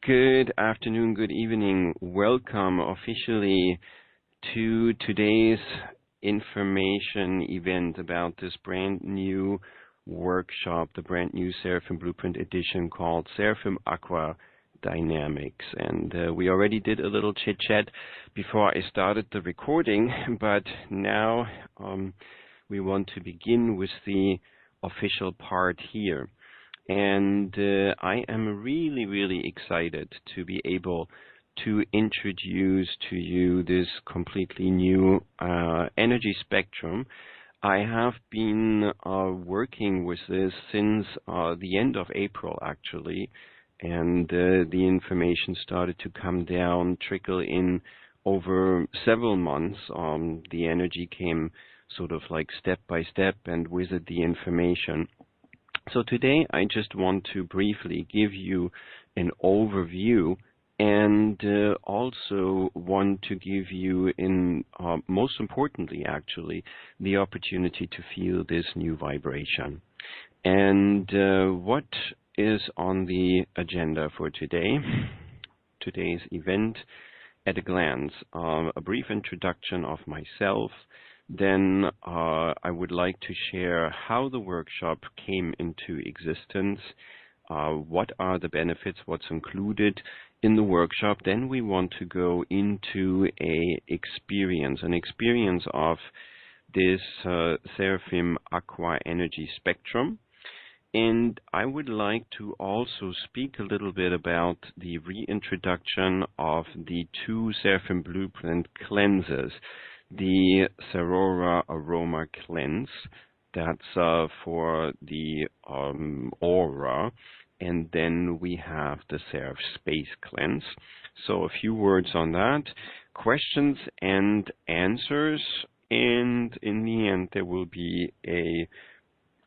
Good afternoon, good evening. Welcome officially to today's information event about this brand new workshop, the brand new Seraphim Blueprint edition called Seraphim Aqua Dynamics. And we already did a little chit-chat before I started the recording, but now we want to begin with the official part here. And I am really excited to be able to introduce to you this completely new energy spectrum. I have been working with this since the end of April, actually, and the information started to come down, trickle in over several months. The energy came sort of like step by step, and with it the information. So today I just want to briefly give you an overview and also want to give you, most importantly actually, the opportunity to feel this new vibration. And what is on the agenda for today? Today's event at a glance, a brief introduction of myself. Then I would like to share how the workshop came into existence, what are the benefits, what's included in the workshop. Then we want to go into an experience of this Seraphim Aqua energy spectrum. And I would like to also speak a little bit about the reintroduction of the two Seraphim Blueprint cleanses. The Serora Aroma Cleanse, that's for the aura, and then we have the Seraph Space Cleanse. So a few words on that, questions and answers, and in the end there will be a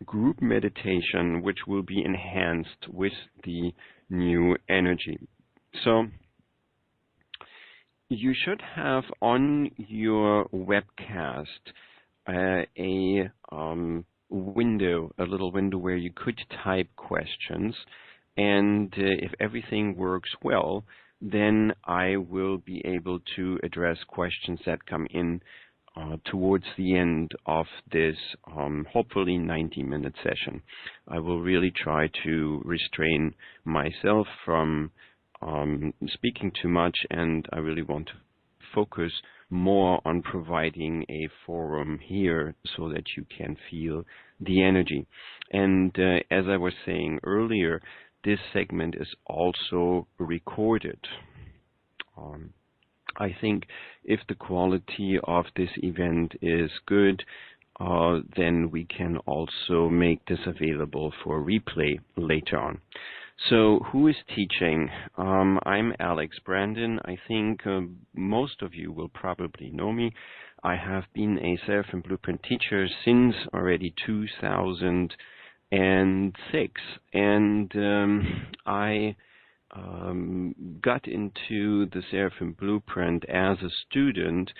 group meditation which will be enhanced with the new energy. So you should have on your webcast a little window where you could type questions, and if everything works well, then I will be able to address questions that come in towards the end of this hopefully 90-minute session. I will really try to restrain myself from speaking too much, and I really want to focus more on providing a forum here so that you can feel the energy. And as I was saying earlier, this segment is also recorded. I think if the quality of this event is good, then we can also make this available for replay later on. So who is teaching? I'm Alex Brandon. I think most of you will probably know me. I have been a Seraphim Blueprint teacher since already 2006, and I got into the Seraphim Blueprint as a student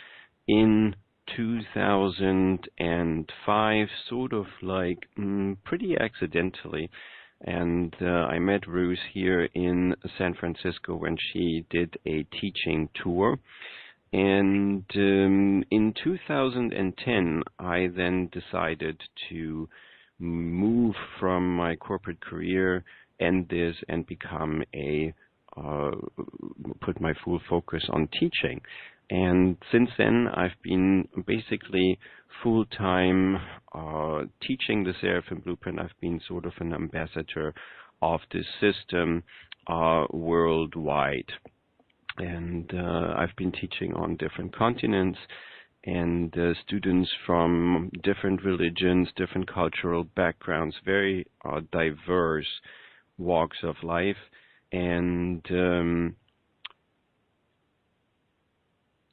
in 2005, sort of like pretty accidentally. And I met Ruth here in San Francisco when she did a teaching tour. And in 2010, I then decided to move from my corporate career, end this, and become put my full focus on teaching. And since then, I've been basically full-time teaching the Seraphim Blueprint. I've been sort of an ambassador of this system worldwide. And I've been teaching on different continents, and students from different religions, different cultural backgrounds, very diverse walks of life. And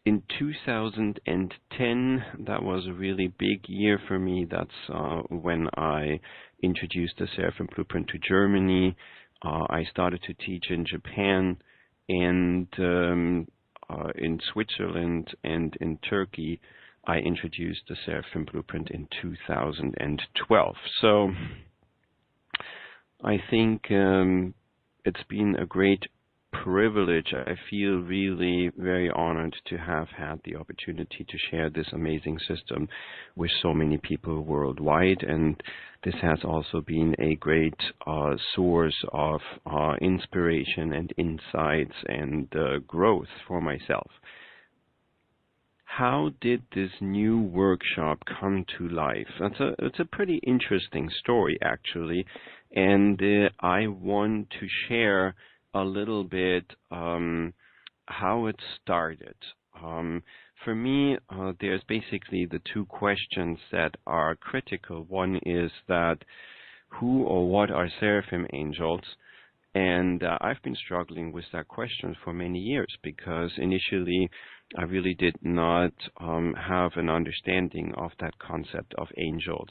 in 2010, that was a really big year for me. That's when I introduced the Seraphim Blueprint to Germany. I started to teach in Japan and in Switzerland and in Turkey. I introduced the Seraphim Blueprint in 2012. So I think it's been a great privilege. I feel really very honored to have had the opportunity to share this amazing system with so many people worldwide, and this has also been a great source of inspiration and insights and growth for myself. How did this new workshop come to life? It's a pretty interesting story, actually, and I want to share a little bit how it started. For me, there's basically the two questions that are critical. One is that who or what are Seraphim Angels? And I've been struggling with that question for many years because initially I really did not have an understanding of that concept of angels.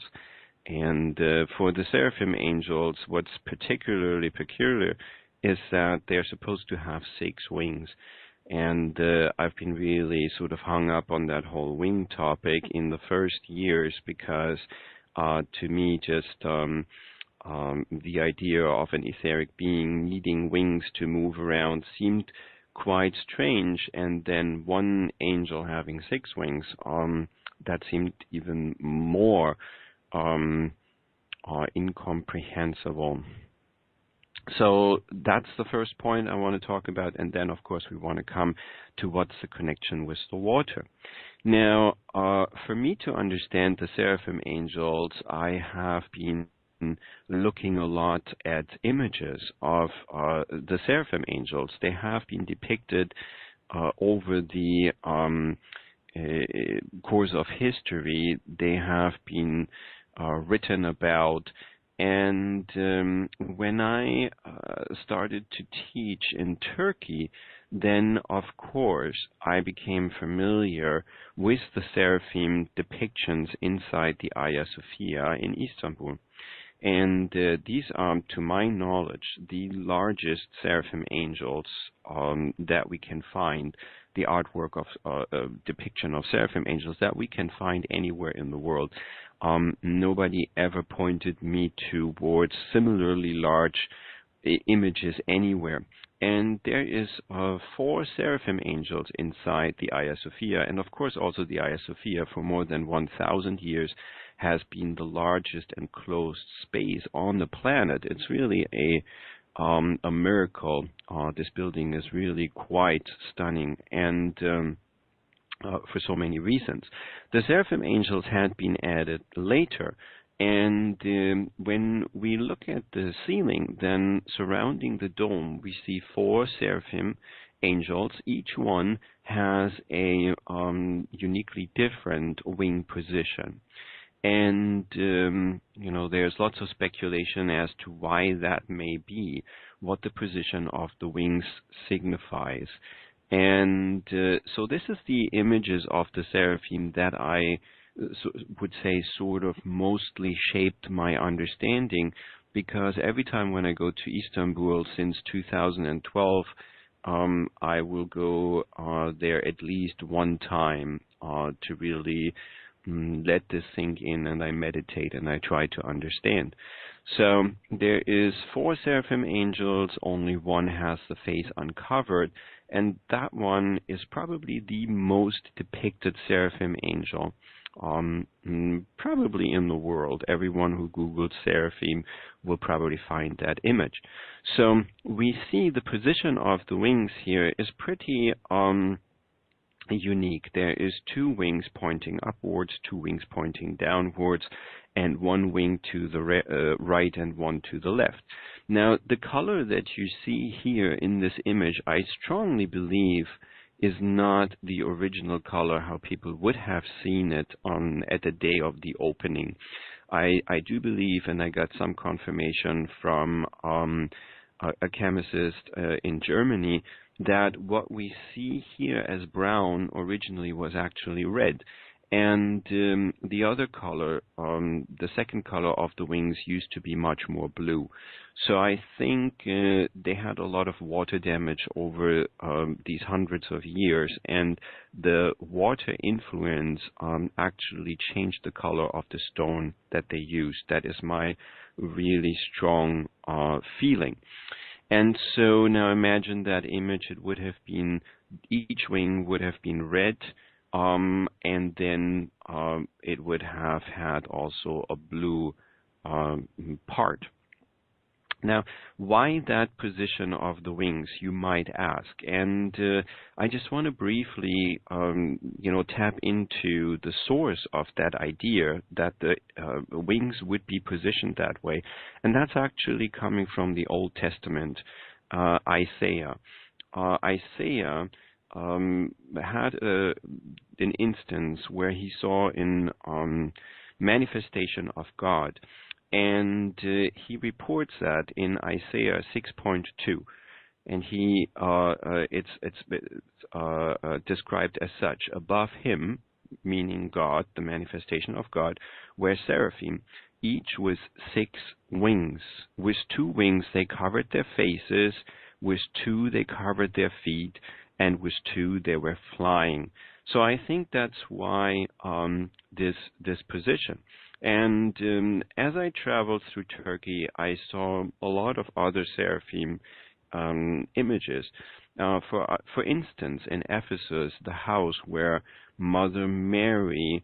And for the Seraphim Angels, what's particularly peculiar is that they're supposed to have 6 wings. And I've been really sort of hung up on that whole wing topic in the first years because to me just the idea of an etheric being needing wings to move around seemed quite strange, and then one angel having 6 wings, that seemed even more incomprehensible. So that's the first point I want to talk about, and then of course we want to come to what's the connection with the water. Now, for me to understand the Seraphim Angels, I have been looking a lot at images of the Seraphim Angels. They have been depicted over the course of history. They have been written about, and when I started to teach in Turkey, then of course I became familiar with the Seraphim depictions inside the Hagia Sophia in Istanbul. And these are, to my knowledge, the largest Seraphim Angels that we can find, the artwork of depiction of Seraphim Angels that we can find anywhere in the world. Nobody ever pointed me towards similarly large images anywhere. And there is 4 Seraphim Angels inside the Hagia Sophia, and of course also the Hagia Sophia for more than 1,000 years has been the largest enclosed space on the planet. It's really a miracle. This building is really quite stunning, and for so many reasons. The Seraphim Angels had been added later, and when we look at the ceiling, then surrounding the dome, we see 4 Seraphim Angels. Each one has a uniquely different wing position. And, you know, there's lots of speculation as to why that may be, what the position of the wings signifies. And so this is the images of the Seraphim that I would say sort of mostly shaped my understanding, because every time when I go to Istanbul since 2012, I will go there at least one time to really let this sink in, and I meditate and I try to understand. So there is 4 Seraphim Angels, only one has the face uncovered, and that one is probably the most depicted Seraphim Angel probably in the world. Everyone who Googled Seraphim will probably find that image. So we see the position of the wings here is pretty unique. There is 2 wings pointing upwards, 2 wings pointing downwards, and 1 wing to the right and 1 to the left. Now, the color that you see here in this image, I strongly believe is not the original color how people would have seen it at the day of the opening. I do believe, and I got some confirmation from a chemist in Germany, that what we see here as brown originally was actually red. And the other color, the second color of the wings used to be much more blue. So I think they had a lot of water damage over these hundreds of years, and the water influence actually changed the color of the stone that they used. That is my really strong feeling. And so now imagine that image. It would have been, each wing would have been red, and then it would have had also a blue part. Now, why that position of the wings, you might ask? And I just want to briefly, tap into the source of that idea that the wings would be positioned that way. And that's actually coming from the Old Testament, Isaiah. Isaiah had an instance where he saw in manifestation of God. And he reports that in Isaiah 6.2, and it's described as such: above him, meaning God, the manifestation of God, were seraphim, each with 6 wings. With 2 wings they covered their faces, with 2 they covered their feet, and with 2 they were flying. So I think that's why this position. And as I traveled through Turkey, I saw a lot of other seraphim images. For instance, in Ephesus, the house where Mother Mary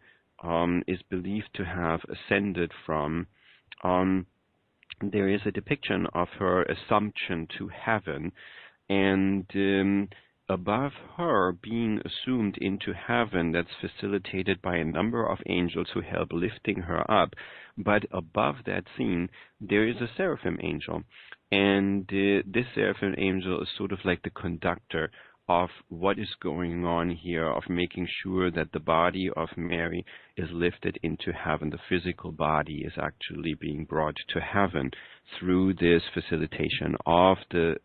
is believed to have ascended from, there is a depiction of her assumption to heaven, and above her being assumed into heaven, that's facilitated by a number of angels who help lifting her up. But above that scene, there is a seraphim angel. And this seraphim angel is sort of like the conductor of what is going on here, of making sure that the body of Mary is lifted into heaven. The physical body is actually being brought to heaven through this facilitation of the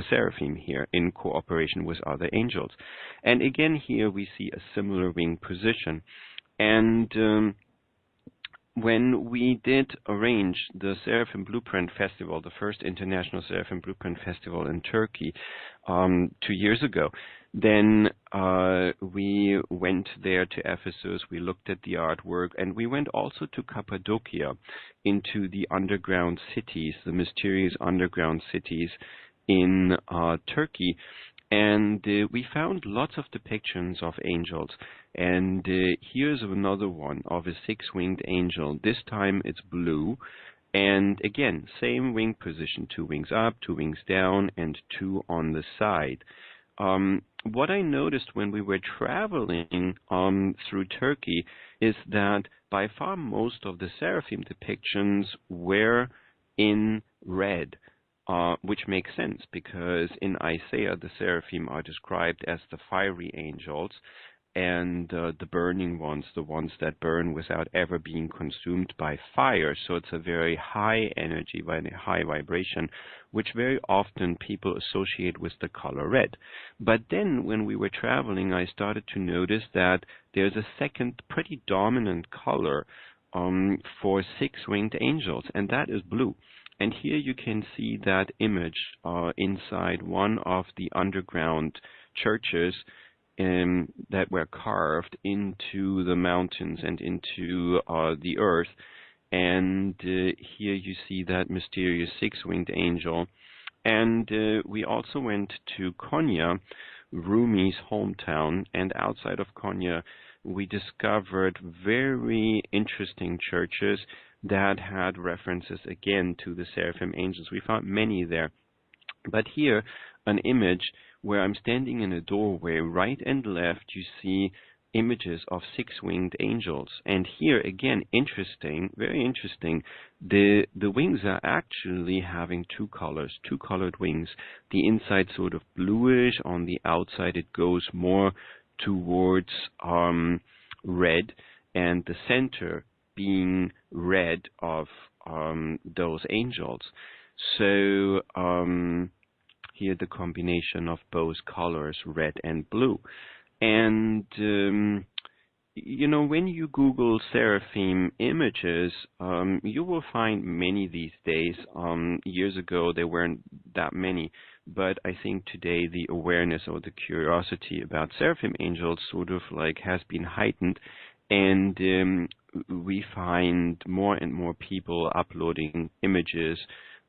seraphim here in cooperation with other angels. And again, here we see a similar wing position. And when we did arrange the Seraphim Blueprint Festival, the first international Seraphim Blueprint Festival in Turkey 2 years ago, then we went there to Ephesus, we looked at the artwork, and we went also to Cappadocia, into the underground cities, the mysterious underground cities in Turkey. And we found lots of depictions of angels. And here's another one of a 6-winged angel. This time it's blue. And again, same wing position, 2 wings up, 2 wings down, and 2 on the side. What I noticed when we were traveling through Turkey is that by far most of the seraphim depictions were in red. Which makes sense, because in Isaiah the seraphim are described as the fiery angels, and the burning ones, the ones that burn without ever being consumed by fire. So it's a very high energy, very high vibration, which very often people associate with the color red. But then when we were traveling, I started to notice that there's a second pretty dominant color for 6-winged angels, and that is blue. And here you can see that image inside one of the underground churches that were carved into the mountains and into the earth. And here you see that mysterious 6-winged angel. And we also went to Konya, Rumi's hometown, and outside of Konya we discovered very interesting churches that had references again to the Seraphim Angels. We found many there. But here, an image where I'm standing in a doorway, right and left, you see images of 6-winged angels. And here, again, interesting, very interesting, the wings are actually having 2 colors, 2 colored wings. The inside sort of bluish, on the outside it goes more towards red, and the center being red of those angels. So here the combination of both colors, red and blue. And when you Google seraphim images, you will find many these days. Years ago there weren't that many, but I think today the awareness or the curiosity about seraphim angels sort of like has been heightened. And we find more and more people uploading images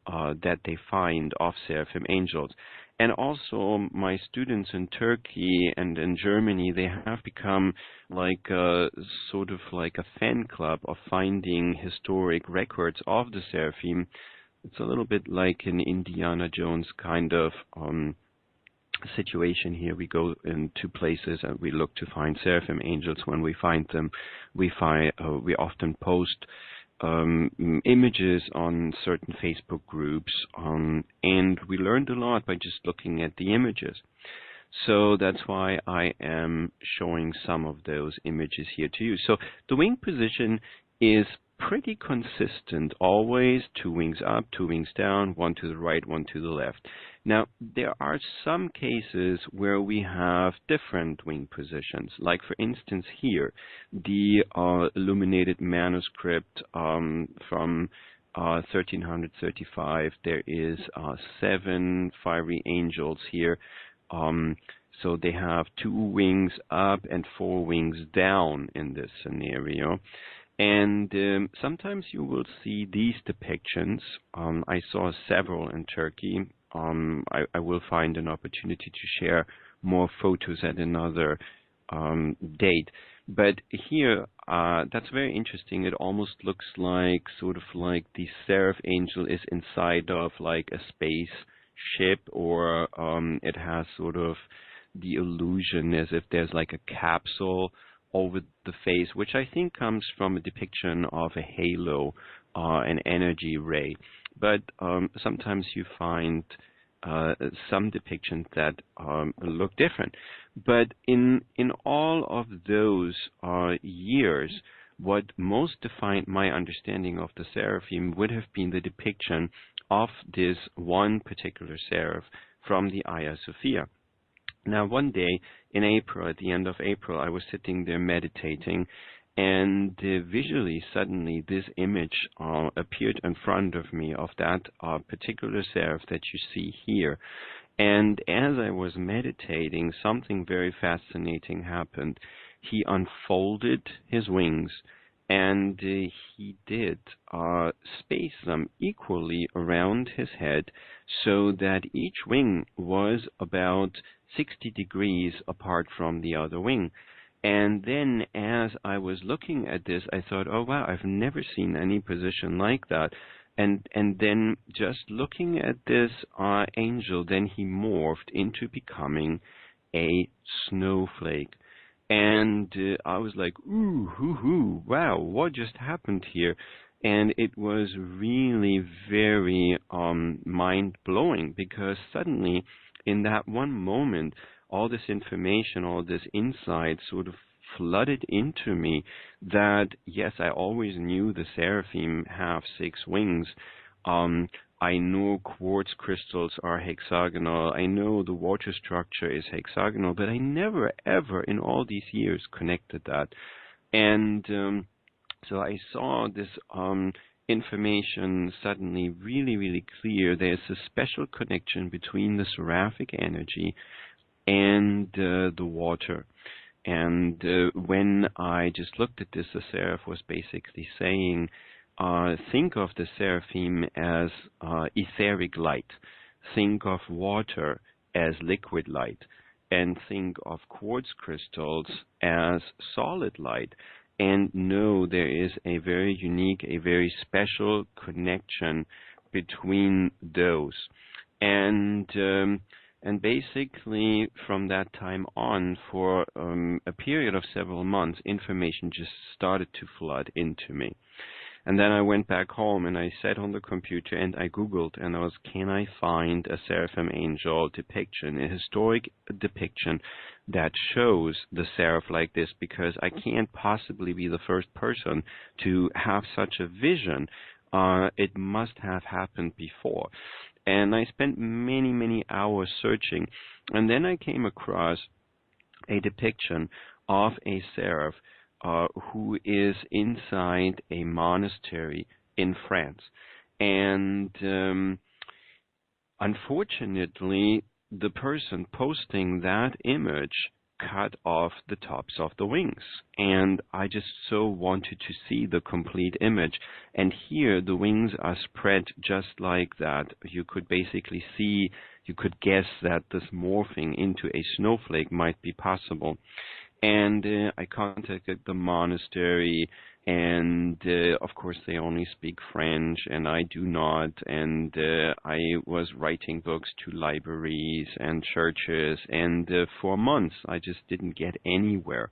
that they find of Seraphim Angels. And also my students in Turkey and in Germany, they have become like sort of like a fan club of finding historic records of the Seraphim. It's a little bit like an Indiana Jones kind of situation here. We go into places and we look to find Seraphim Angels. When we find them, we often post images on certain Facebook groups, and we learned a lot by just looking at the images. So that's why I am showing some of those images here to you. So the wing position is pretty consistent, always 2 wings up, 2 wings down, 1 to the right, 1 to the left. Now, there are some cases where we have different wing positions, like for instance here, the illuminated manuscript from 1335. There is 7 fiery angels here. So they have 2 wings up and 4 wings down in this scenario. And sometimes you will see these depictions. I saw several in Turkey. I will find an opportunity to share more photos at another date. But here, that's very interesting. It almost looks like sort of like the Seraph Angel is inside of like a space ship, or it has sort of the illusion as if there's like a capsule over the face, which I think comes from a depiction of a halo, an energy ray. But sometimes you find some depictions that look different. But in all of those years, what most defined my understanding of the Seraphim would have been the depiction of this one particular seraph from the Hagia Sophia. Now, one day in April, at the end of April, I was sitting there meditating, and visually, suddenly, this image appeared in front of me of that particular seraph that you see here. And as I was meditating, something very fascinating happened. He unfolded his wings, and he did space them equally around his head, so that each wing was about 60 degrees apart from the other wing. And then as I was looking at this, I thought, oh wow, I've never seen any position like that. And then just looking at this angel, then he morphed into becoming a snowflake. And I was like, ooh, hoo, hoo, wow, what just happened here? And it was really very mind-blowing, because suddenly, in that one moment, all this information, all this insight sort of flooded into me that, yes, I always knew the Seraphim have 6 wings. I know quartz crystals are hexagonal. I know the water structure is hexagonal, but I never, ever in all these years connected that. And so I saw this information suddenly really, really clear. There's a special connection between the seraphic energy and the water. And when I just looked at this, the seraph was basically saying, think of the Seraphim as etheric light. Think of water as liquid light. And think of quartz crystals as solid light. And know there is a very unique, a very special connection between those. And basically, from that time on, for a period of several months, information just started to flood into me. And then I went back home and I sat on the computer and I Googled, and I was, can I find a Seraphim Angel depiction, a historic depiction that shows the seraph like this? Because I can't possibly be the first person to have such a vision. It must have happened before. And I spent many, many hours searching. And then I came across a depiction of a seraph who is inside a monastery in France. And unfortunately, the person posting that image cut off the tops of the wings. And I just so wanted to see the complete image. And here the wings are spread just like that. You could basically see, you could guess that this morphing into a snowflake might be possible. And I contacted the monastery, and of course they only speak French and I do not, and I was writing books to libraries and churches, and for months I just didn't get anywhere.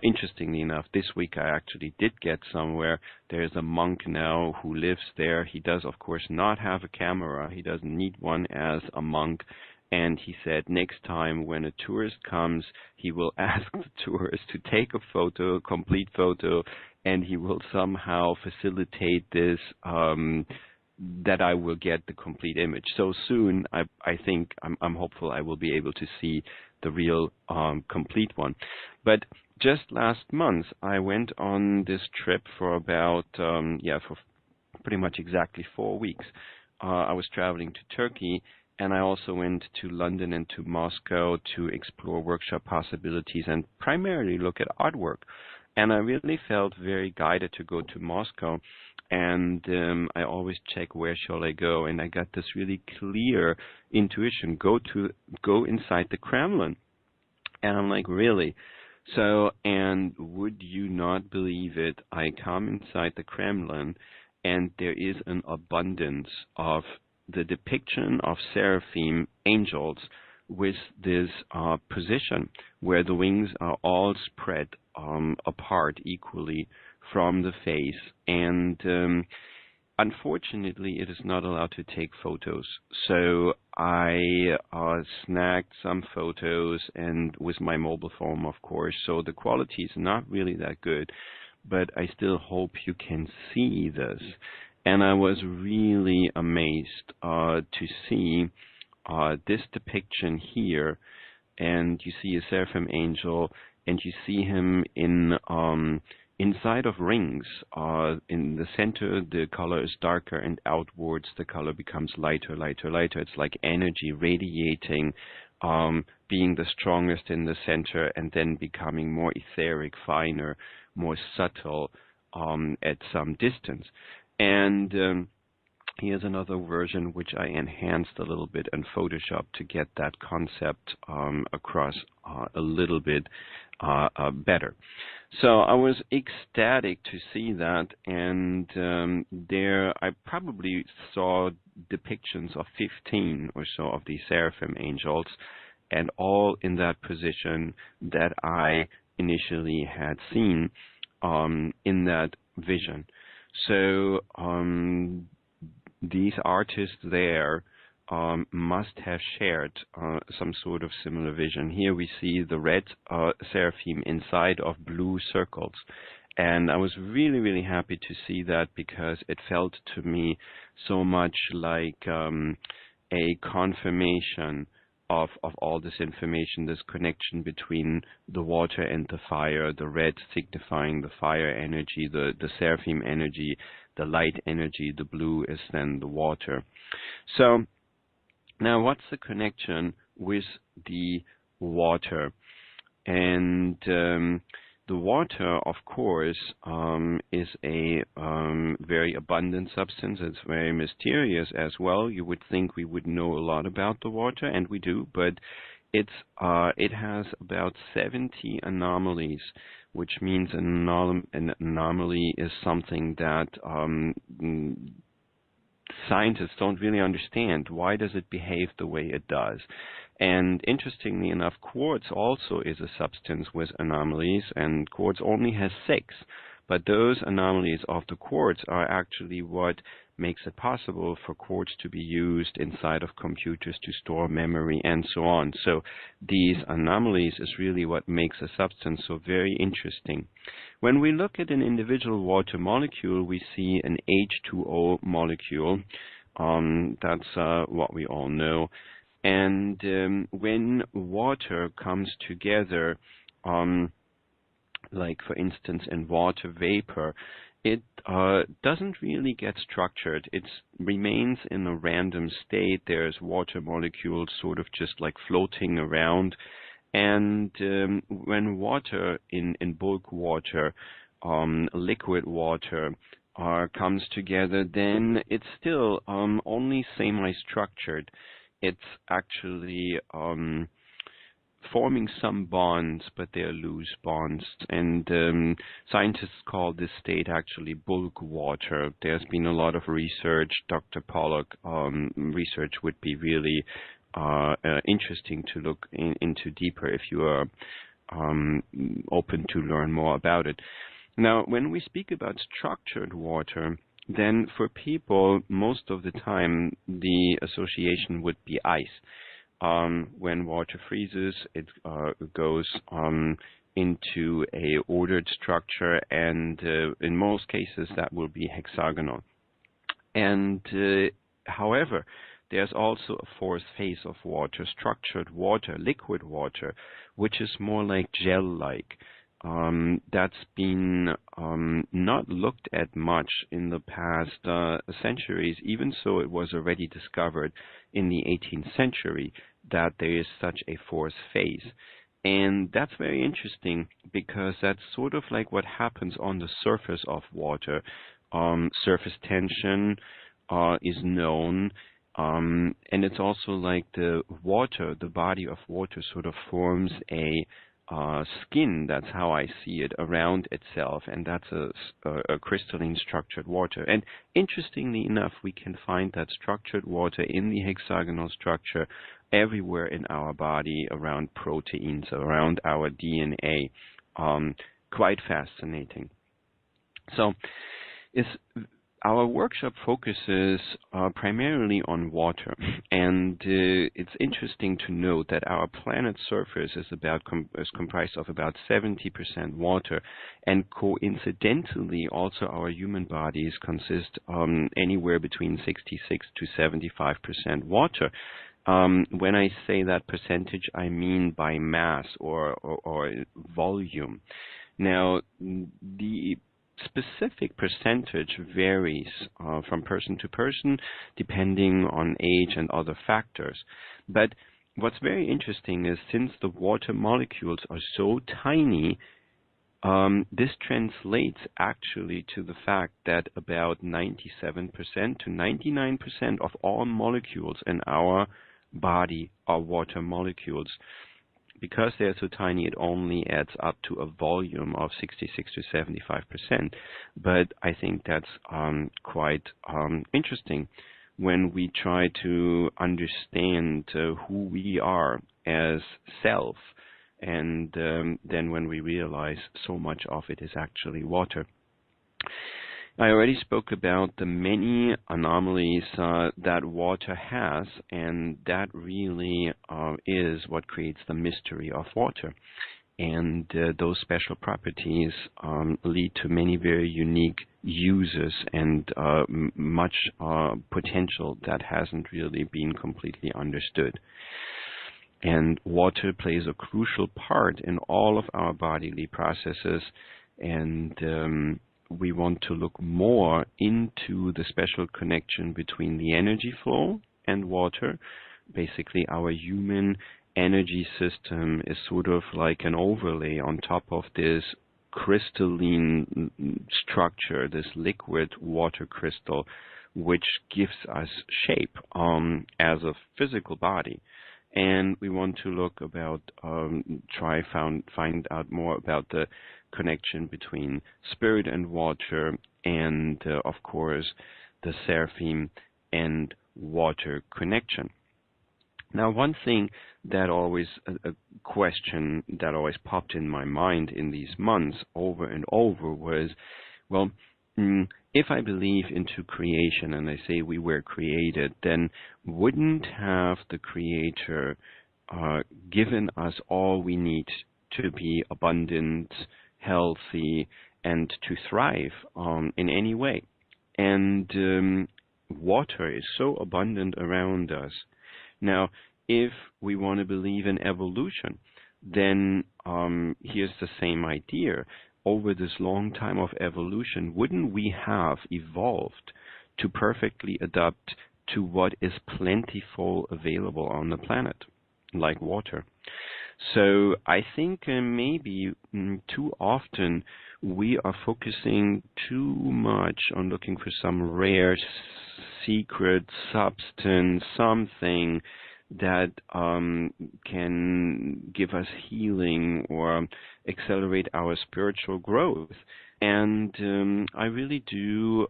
Interestingly enough, this week I actually did get somewhere. There's a monk now who lives there. He does, of course, not have a camera. He doesn't need one as a monk. And he said next time when a tourist comes, he will ask the tourist to take a photo, a complete photo, and he will somehow facilitate this, that I will get the complete image. So soon, I think, I'm hopeful I will be able to see the real complete one. But just last month, I went on this trip for about, for pretty much exactly 4 weeks. I was traveling to Turkey, and I also went to London and to Moscow to explore workshop possibilities and primarily look at artwork. And I really felt very guided to go to Moscow. And I always check where shall I go. And I got this really clear intuition, go inside the Kremlin. And I'm like, really? So, and would you not believe it, I come inside the Kremlin and there is an abundance of the depiction of Seraphim Angels with this position where the wings are all spread apart equally from the face. And unfortunately, it is not allowed to take photos. So I snagged some photos, and with my mobile phone, of course. So the quality is not really that good, but I still hope you can see this. And I was really amazed to see this depiction here. And you see a Seraphim Angel, and you see him in inside of rings. In the center, the color is darker, and outwards, the color becomes lighter, lighter, lighter. It's like energy radiating, being the strongest in the center, and then becoming more etheric, finer, more subtle at some distance. And here's another version which I enhanced a little bit in Photoshop to get that concept across a little bit better. So I was ecstatic to see that, and there I probably saw depictions of 15 or so of these Seraphim Angels, and all in that position that I initially had seen in that vision. So these artists there must have shared some sort of similar vision. Here we see the red seraphim inside of blue circles. And I was really, really happy to see that, because it felt to me so much like a confirmation of all this information, this connection between the water and the fire, the red signifying the fire energy, the seraphim energy, the light energy, the blue is then the water. So now what's the connection with the water? And the water, of course, is a very abundant substance. It's very mysterious as well. You would think we would know a lot about the water, and we do, but it has about 70 anomalies, which means an anomaly is something that scientists don't really understand. Why does it behave the way it does? And interestingly enough, quartz also is a substance with anomalies, and quartz only has 6. But those anomalies of the quartz are actually what makes it possible for quartz to be used inside of computers to store memory and so on. So these anomalies is really what makes a substance so very interesting. When we look at an individual water molecule, we see an H2O molecule. That's what we all know. And when water comes together, like for instance in water vapor, it doesn't really get structured. It remains in a random state. There's water molecules sort of just like floating around. And when water, in bulk water, liquid water, comes together, then it's still only semi-structured. It's actually forming some bonds, but they're loose bonds. And scientists call this state actually bulk water. There's been a lot of research. Dr. Pollock research would be really interesting to look into deeper if you are open to learn more about it. Now, when we speak about structured water, then for people, most of the time, the association would be ice. When water freezes, it goes into a ordered structure, and in most cases, that will be hexagonal. And however, there's also a fourth phase of water, structured water, liquid water, which is more like gel-like. That's been not looked at much in the past centuries. Even so, it was already discovered in the 18th century that there is such a fourth phase. And that's very interesting because that's sort of like what happens on the surface of water. Surface tension is known. And it's also like the water, the body of water sort of forms a skin, that's how I see it, around itself, and that's a crystalline structured water. And interestingly enough, we can find that structured water in the hexagonal structure everywhere in our body, around proteins, around our DNA. Quite fascinating. So our workshop focuses primarily on water, and it's interesting to note that our planet's surface is comprised of about 70% water, and coincidentally, also our human bodies consist anywhere between 66 to 75% water. When I say that percentage, I mean by mass or volume. Now, the specific percentage varies from person to person depending on age and other factors. But what's very interesting is since the water molecules are so tiny, this translates actually to the fact that about 97% to 99% of all molecules in our body are water molecules. Because they're so tiny, it only adds up to a volume of 66 to 75%. But I think that's quite interesting when we try to understand who we are as self, and then when we realize so much of it is actually water. I already spoke about the many anomalies that water has, and that really is what creates the mystery of water. And those special properties lead to many very unique uses and much potential that hasn't really been completely understood. And water plays a crucial part in all of our bodily processes, and we want to look more into the special connection between the energy flow and water. Basically, our human energy system is sort of like an overlay on top of this crystalline structure, this liquid water crystal, which gives us shape as a physical body. And we want to look about, find out more about the connection between spirit and water, and of course the seraphim and water connection. Now, one thing that always, a question that always popped in my mind in these months over and over was, well, if I believe into creation and I say we were created, then wouldn't have the Creator given us all we need to be abundant, healthy, and to thrive in any way? And water is so abundant around us. Now, if we want to believe in evolution, then here's the same idea. over this long time of evolution, wouldn't we have evolved to perfectly adapt to what is plentiful available on the planet, like water? So I think maybe too often we are focusing too much on looking for some rare secret substance, something that can give us healing or accelerate our spiritual growth. And I really do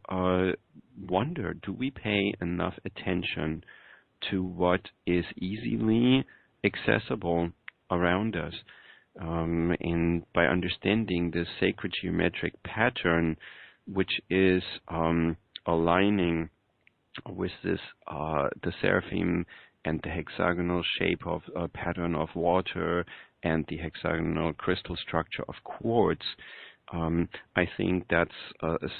wonder, do we pay enough attention to what is easily accessible around us? And by understanding the sacred geometric pattern, which is aligning with this the seraphim and the hexagonal shape of pattern of water and the hexagonal crystal structure of quartz, I think that's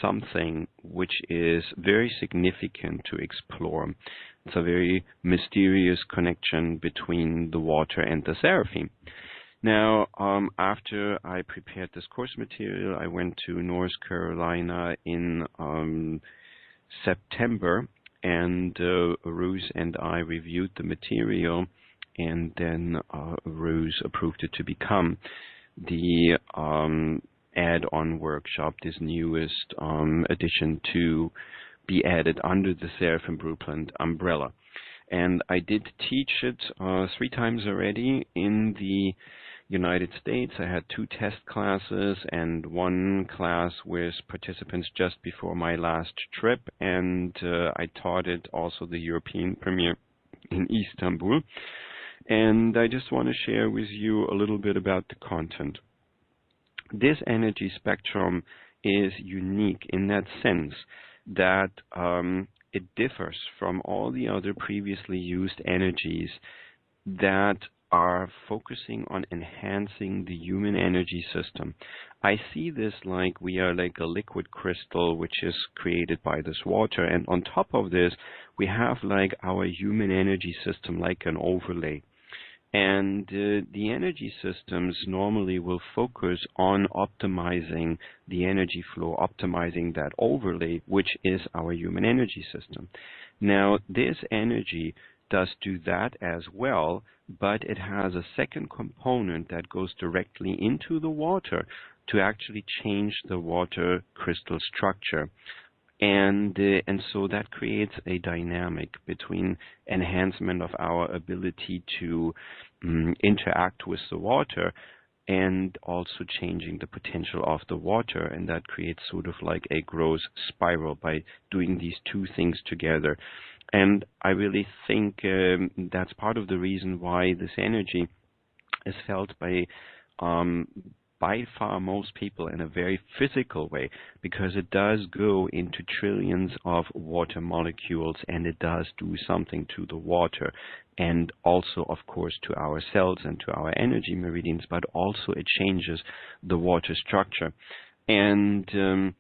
something which is very significant to explore. It's a very mysterious connection between the water and the seraphim. Now, after I prepared this course material, I went to North Carolina in September, and Ruse and I reviewed the material, and then Ruse approved it to become the add-on workshop, this newest addition to be added under the Seraphim Blueprint umbrella. And I did teach it 3 times already in the United States. I had 2 test classes and 1 class with participants just before my last trip, and I taught it also the European premiere in Istanbul. And I just want to share with you a little bit about the content. This energy spectrum is unique in that sense that it differs from all the other previously used energies that are focusing on enhancing the human energy system. I see this like we are like a liquid crystal which is created by this water, and on top of this we have like our human energy system like an overlay. And the energy systems normally will focus on optimizing the energy flow, optimizing that overlay, which is our human energy system. Now, this energy does do that as well, but it has a second component that goes directly into the water to actually change the water crystal structure. And so that creates a dynamic between enhancement of our ability to interact with the water and also changing the potential of the water, and that creates sort of like a growth spiral by doing these 2 things together. And I really think that's part of the reason why this energy is felt by far most people in a very physical way, because it does go into trillions of water molecules, and it does do something to the water, and also of course to our cells and to our energy meridians, but also it changes the water structure. And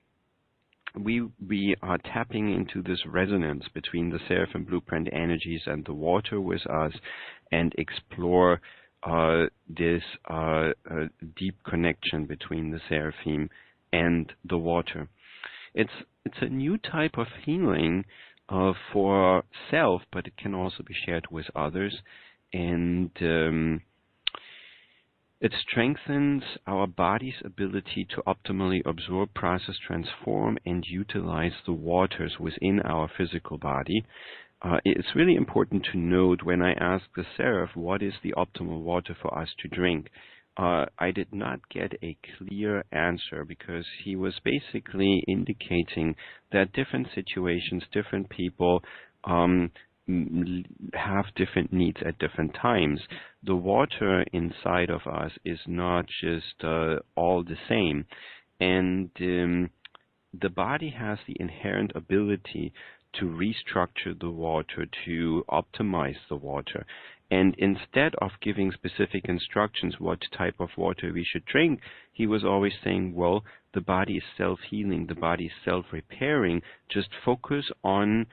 we are tapping into this resonance between the Seraphim Blueprint energies and the water with us, and explore this deep connection between the seraphim and the water. It's a new type of healing for self, but it can also be shared with others, and it strengthens our body's ability to optimally absorb, process, transform, and utilize the waters within our physical body. It's really important to note, when I asked the Seraph what is the optimal water for us to drink, I did not get a clear answer, because he was basically indicating that different situations, different people have different needs at different times. The water inside of us is not just all the same, and the body has the inherent ability to restructure the water, to optimize the water. And instead of giving specific instructions what type of water we should drink, he was always saying, well, the body is self-healing, the body is self-repairing, just focus on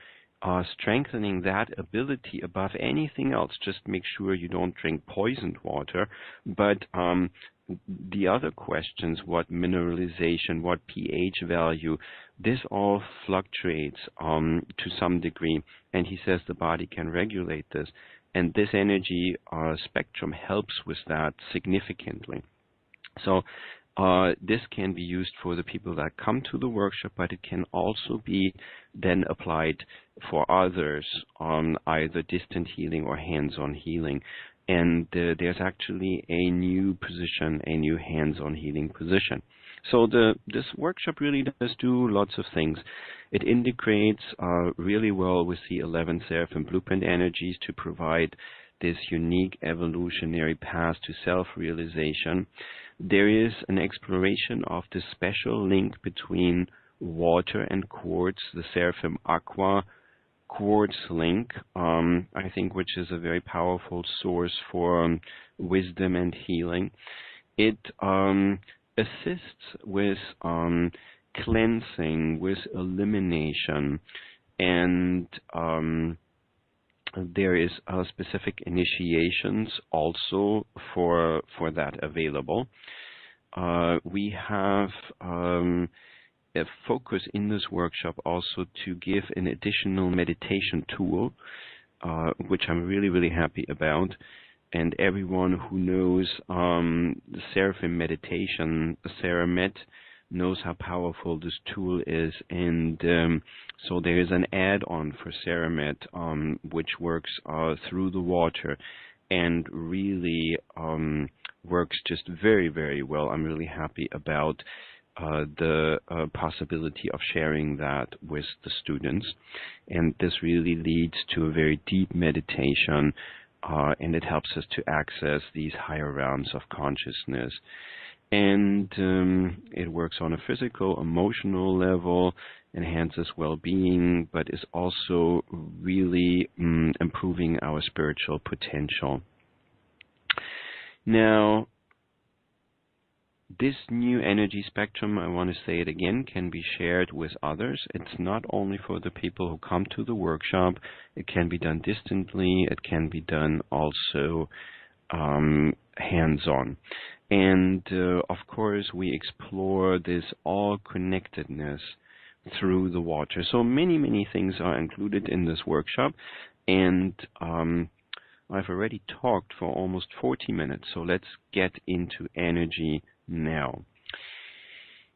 strengthening that ability above anything else. Just make sure you don't drink poisoned water. But the other questions, what mineralization, what pH value, this all fluctuates to some degree. And he says the body can regulate this. And this energy spectrum helps with that significantly. So this can be used for the people that come to the workshop, but it can also be then applied for others on either distant healing or hands-on healing. And there's actually a new position, a new hands-on healing position. So this workshop really does do lots of things. It integrates really well with the 11 Seraphim Blueprint energies to provide this unique evolutionary path to self-realization. There is an exploration of the special link between water and quartz, the Seraphim Aqua quartz link, I think, which is a very powerful source for wisdom and healing. It assists with cleansing, with elimination, and there is specific initiations also for that available. We have a focus in this workshop also to give an additional meditation tool, which I'm really, really happy about. And everyone who knows the Seraphim meditation, Seramet, knows how powerful this tool is. And so there is an add-on for Seramet, which works through the water and really works just very, very well. I'm really happy about the possibility of sharing that with the students. And this really leads to a very deep meditation, and it helps us to access these higher realms of consciousness. And it works on a physical, emotional level, enhances well-being, but is also really improving our spiritual potential. Now, this new energy spectrum, I want to say it again, can be shared with others. It's not only for the people who come to the workshop. It can be done distantly. It can be done also hands-on. And of course, we explore this all-connectedness through the water. So many, many things are included in this workshop. And I've already talked for almost 40 minutes. So let's get into energy now.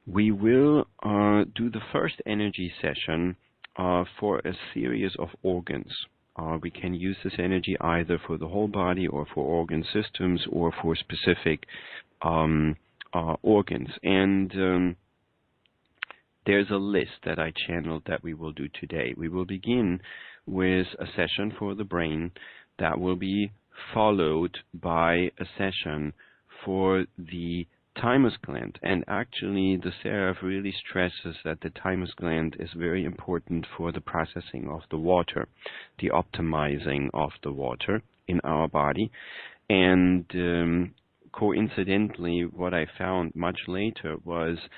We will do the first energy session for a series of organs. We can use this energy either for the whole body or for organ systems or for specific organs. And there's a list that I channeled that we will do today. We will begin with a session for the brain that will be followed by a session for the thymus gland. And actually, the Seraph really stresses that the thymus gland is very important for the processing of the water, the optimizing of the water in our body. And coincidentally, what I found much later was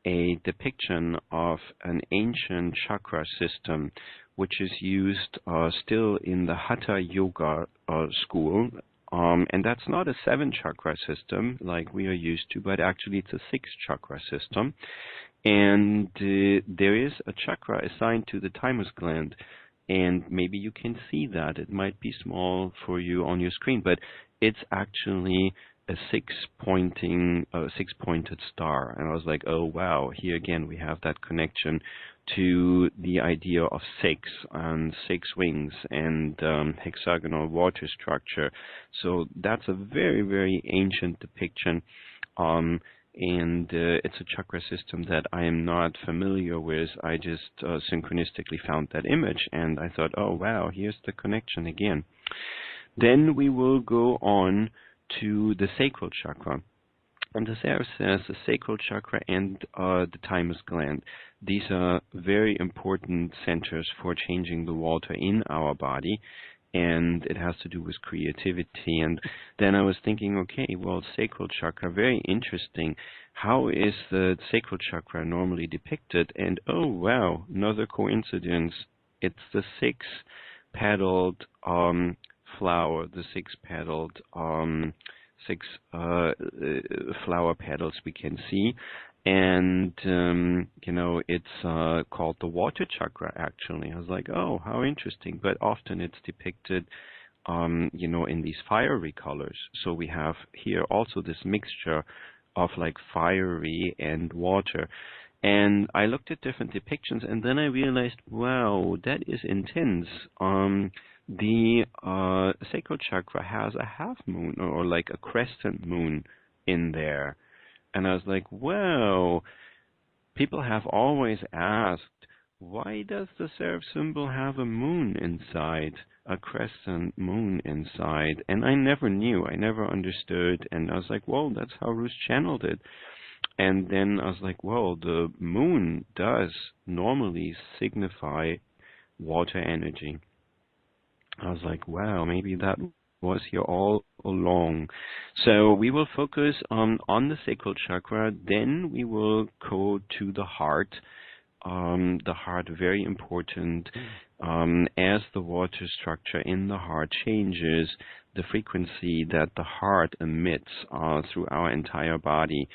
a depiction of an ancient chakra system, which is used still in the Hatha Yoga school. And that's not a 7-chakra system like we are used to, but actually it's a 6-chakra system. And there is a chakra assigned to the thymus gland. And maybe you can see that. It might be small for you on your screen, but it's actually a six-pointed star. And I was like, oh, wow, here again we have that connection to the idea of 6 and 6 wings and hexagonal water structure. So that's a very, very ancient depiction. And it's a chakra system that I am not familiar with. I just synchronistically found that image, and I thought, oh, wow, here's the connection again. Then we will go on to the sacral chakra. And the Seraph says the sacral chakra and the thymus gland, these are very important centers for changing the water in our body, and it has to do with creativity. And then I was thinking, okay, well, sacral chakra, very interesting. How is the sacral chakra normally depicted? And oh, wow, another coincidence. It's the six-petaled flower, the six-petaled six flower petals we can see. And, it's called the water chakra, actually. I was like, oh, how interesting. But often it's depicted, in these fiery colors. So we have here also this mixture of like fiery and water. And I looked at different depictions, and then I realized, wow, that is intense. The sacral chakra has a half moon, or like a crescent moon in there. And I was like, wow, people have always asked, why does the seraph symbol have a moon inside, a crescent moon inside? And I never knew, I never understood. And I was like, whoa, that's how Ruth channeled it. And then I was like, well, the moon does normally signify water energy. I was like, wow, maybe that was here all along. So we will focus on the sacral chakra, then we will go to the heart. The heart, very important. As the water structure in the heart changes, the frequency that the heart emits through our entire body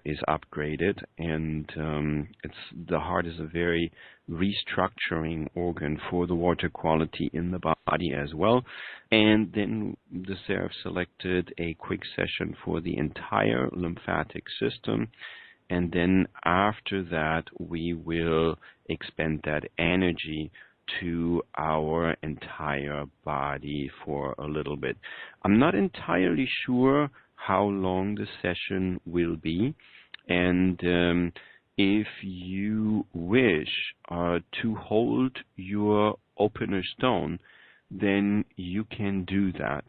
is upgraded, and the heart is a very restructuring organ for the water quality in the body as well. And then the Seraph selected a quick session for the entire lymphatic system, and then after that we will expend that energy to our entire body for a little bit. I'm not entirely sure how long the session will be, and if you wish to hold your opener stone, then you can do that.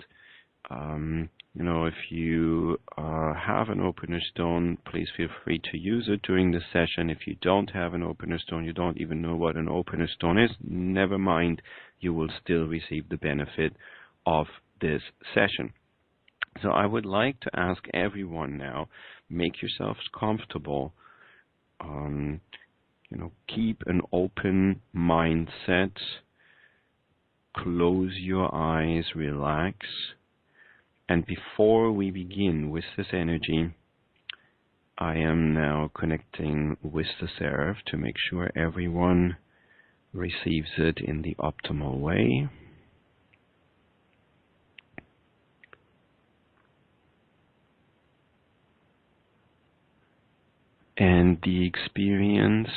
If you have an opener stone, please feel free to use it during the session. If you don't have an opener stone, you don't even know what an opener stone is, never mind, you will still receive the benefit of this session. So I would like to ask everyone now, make yourselves comfortable. Keep an open mindset. Close your eyes, relax. And before we begin with this energy, I am now connecting with the Seraph to make sure everyone receives it in the optimal way. And the experience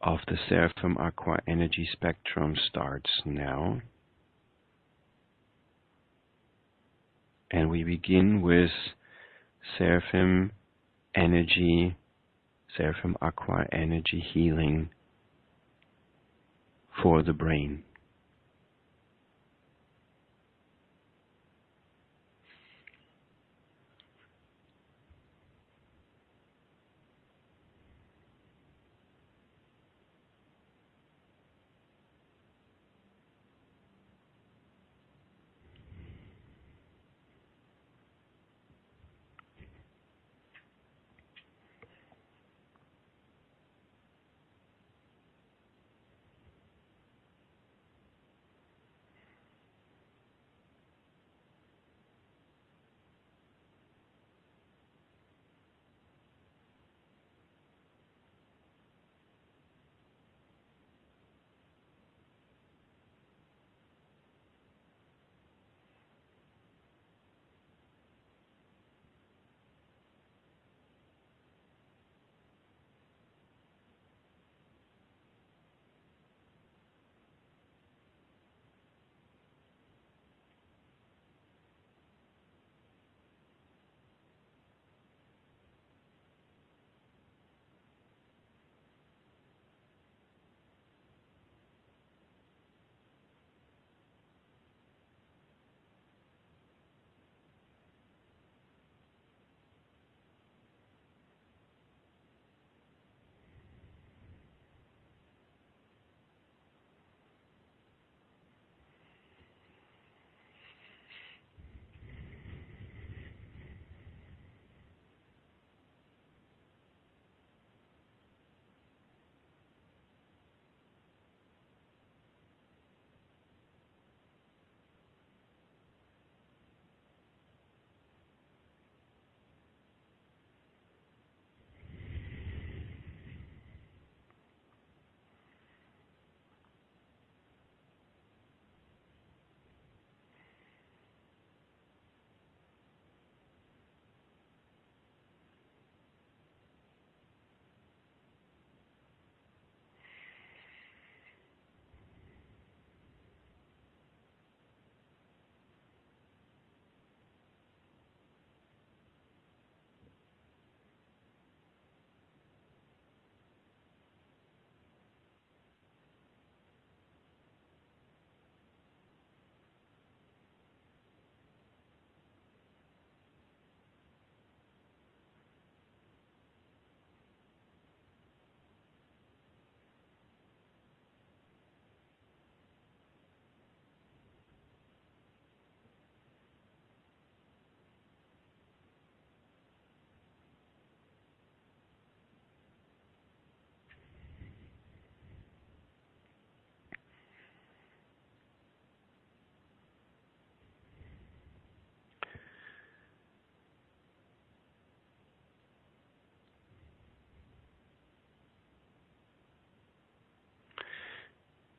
of the Seraphim Aqua energy spectrum starts now. And we begin with Seraphim energy, Seraphim Aqua energy healing for the brain.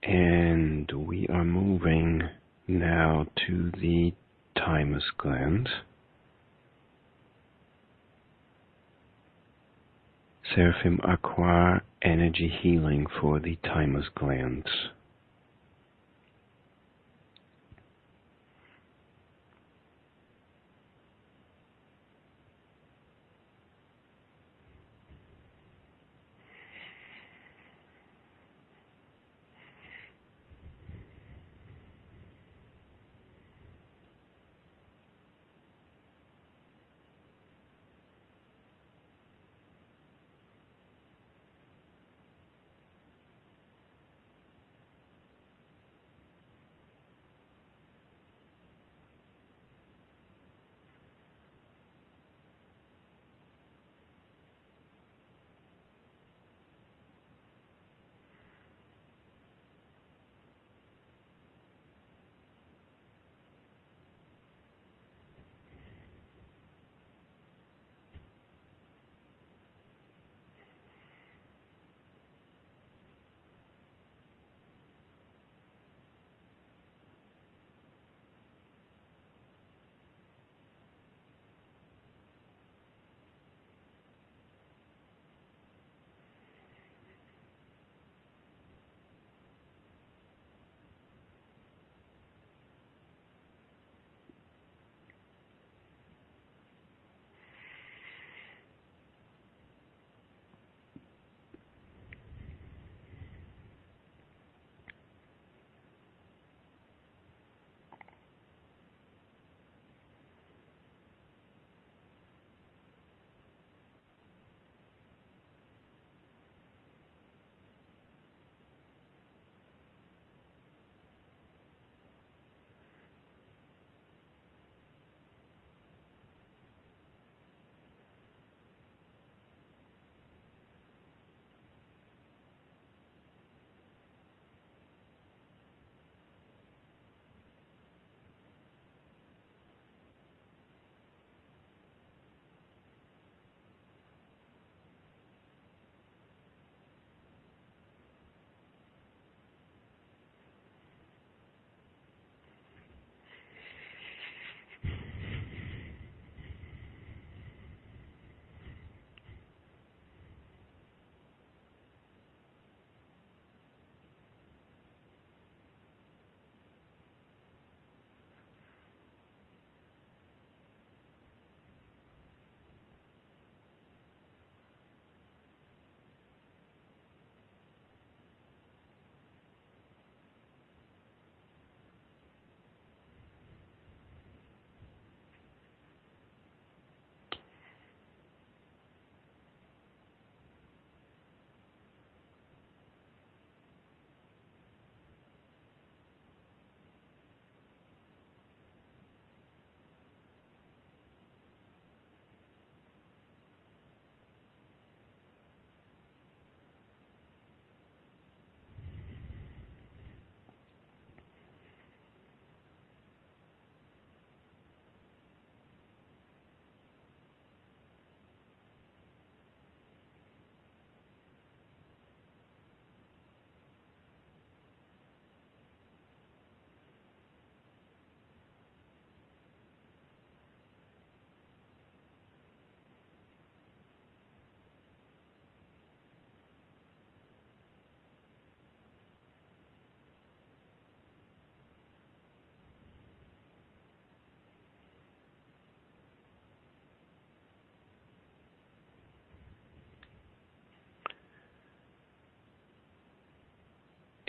And we are moving now to the thymus gland. Seraphim Aqua energy healing for the thymus glands.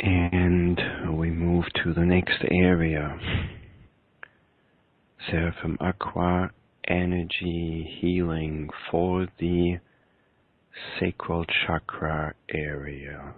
And we move to the next area. Seraphim Aqua energy healing for the sacral chakra area.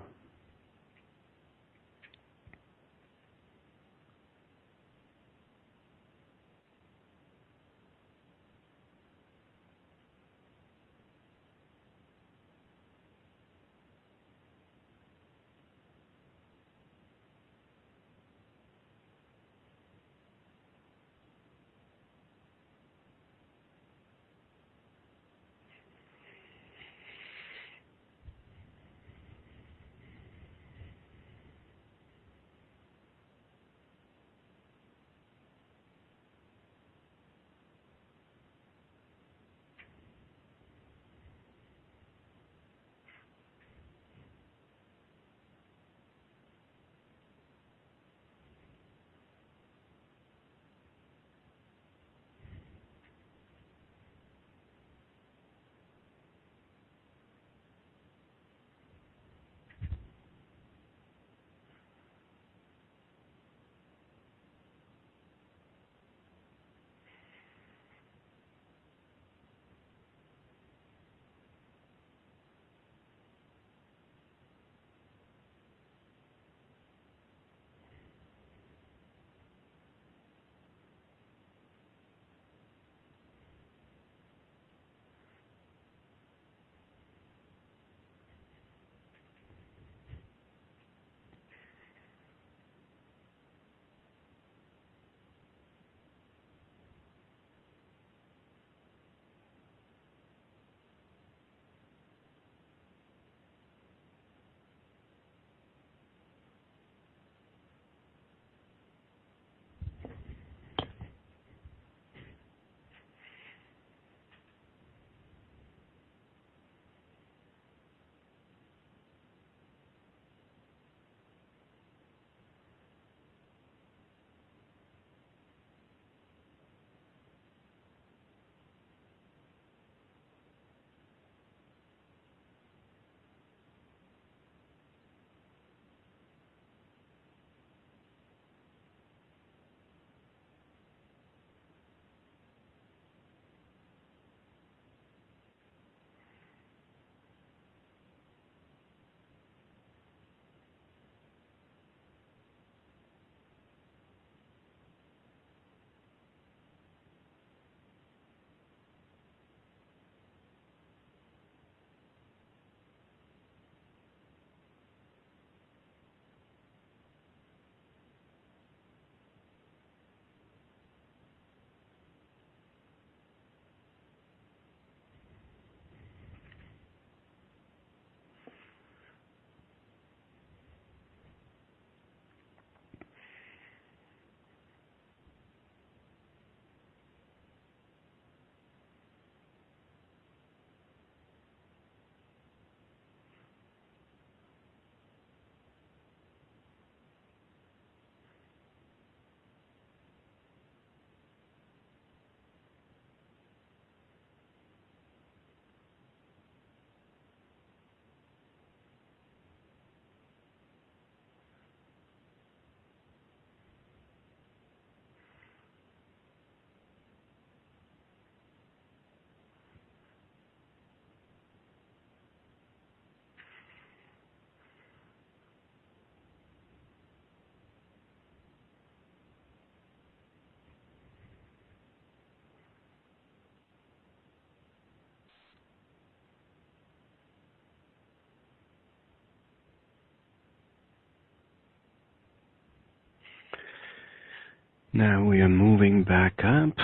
Now we are moving back up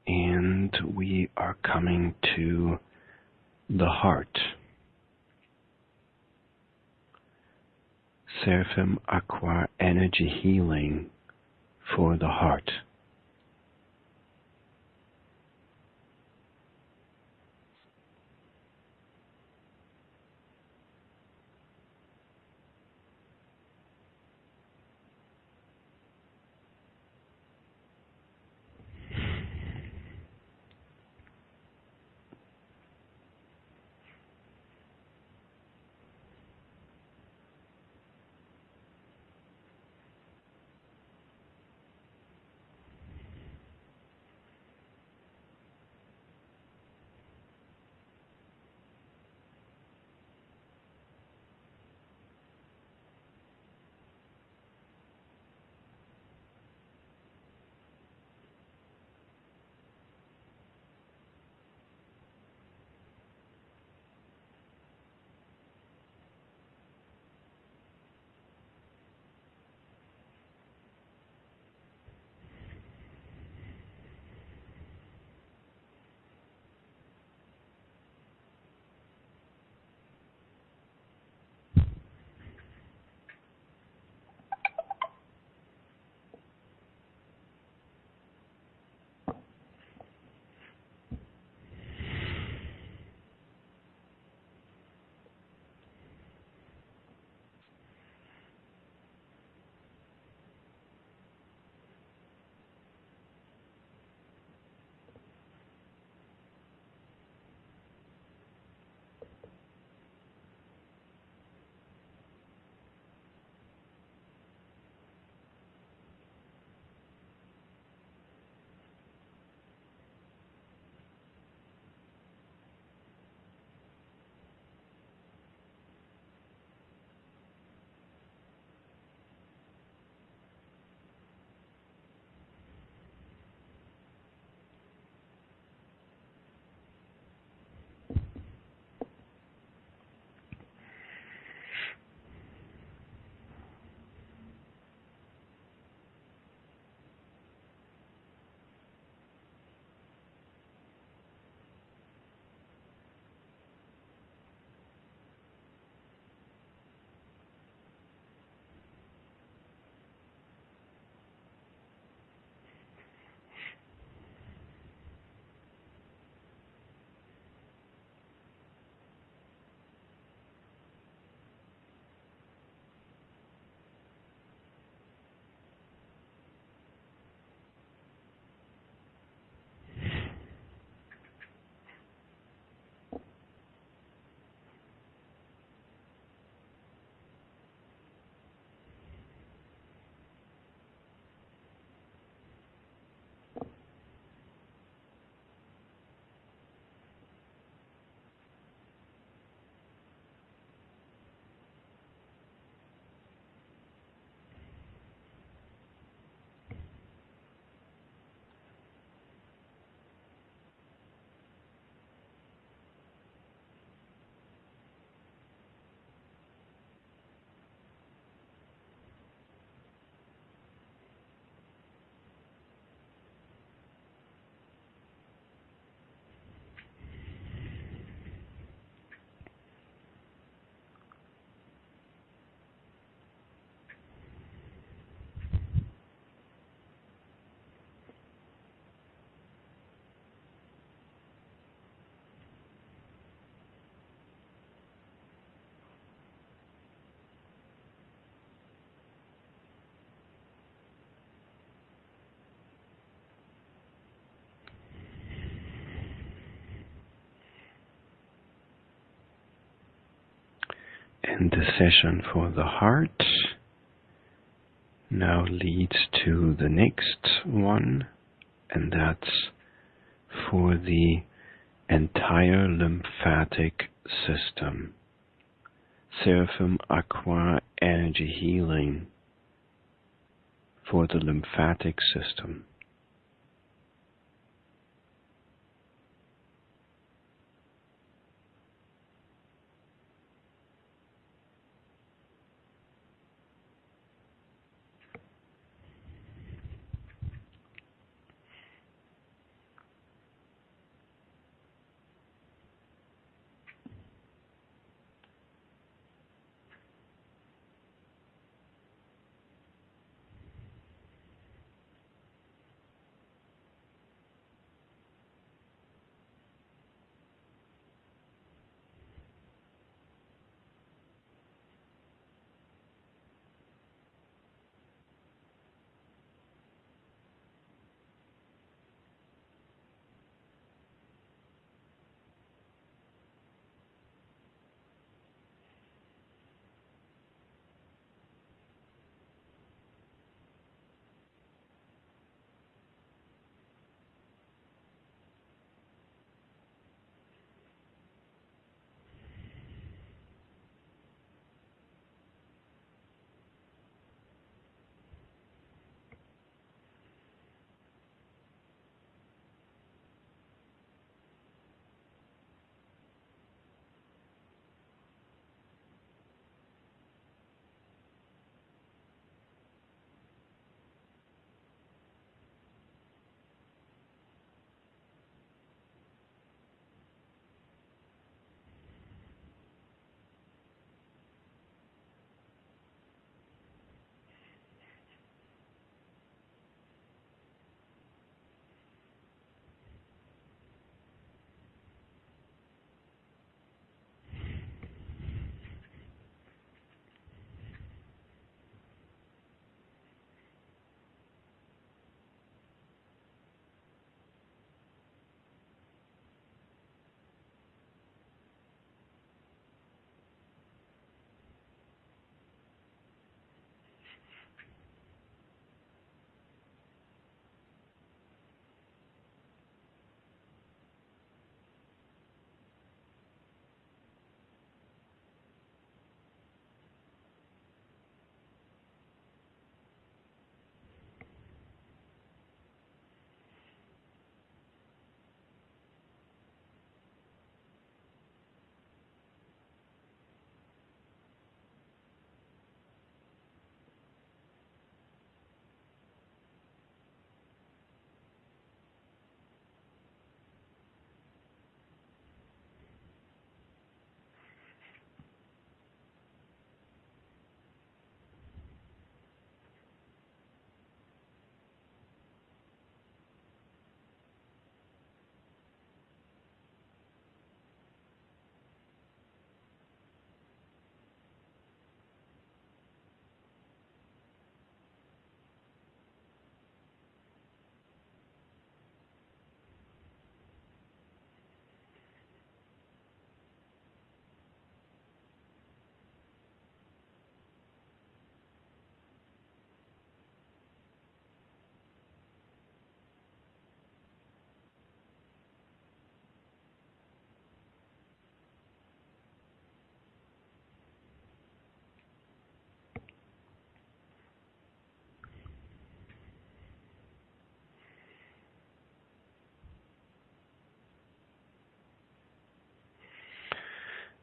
and we are coming to the heart. Seraphim Aqua Energy Healing for the heart. And the session for the heart now leads to the next one, and that's for the entire lymphatic system. Seraphim Aqua Energy Healing for the lymphatic system.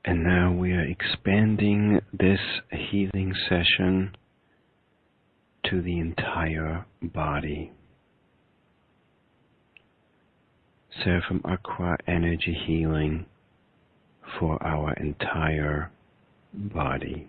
And now we are expanding this healing session to the entire body. Seraphim Aqua energy healing for our entire body.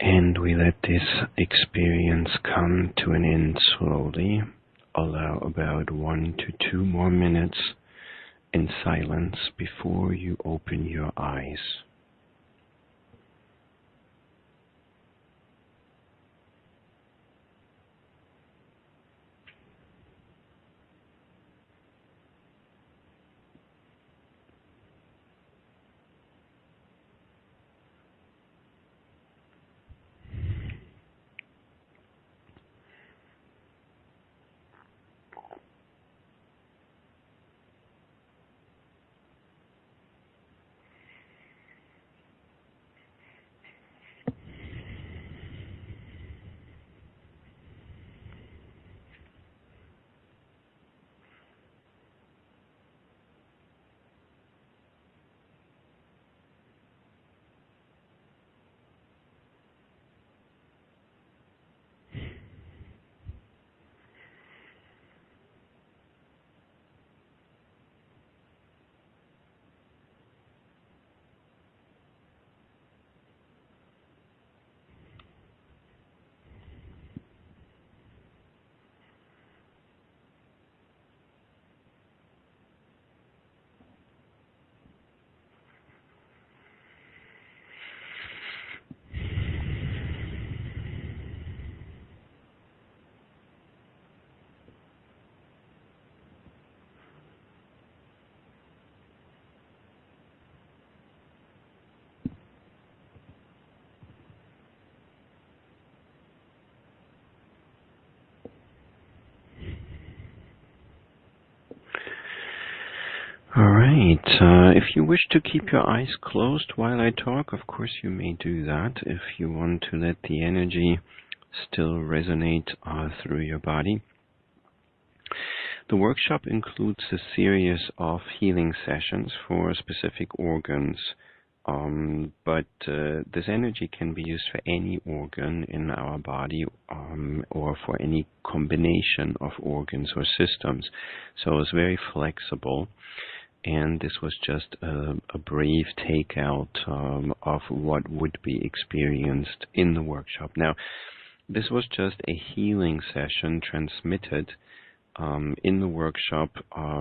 And we let this experience come to an end slowly. Allow about 1 to 2 more minutes in silence before you open your eyes. right. If you wish to keep your eyes closed while I talk, of course you may do that. If you want to let the energy still resonate through your body. The workshop includes a series of healing sessions for specific organs, but this energy can be used for any organ in our body or for any combination of organs or systems. So it's very flexible. And this was just a brief takeout of what would be experienced in the workshop. Now, this was just a healing session transmitted. In the workshop,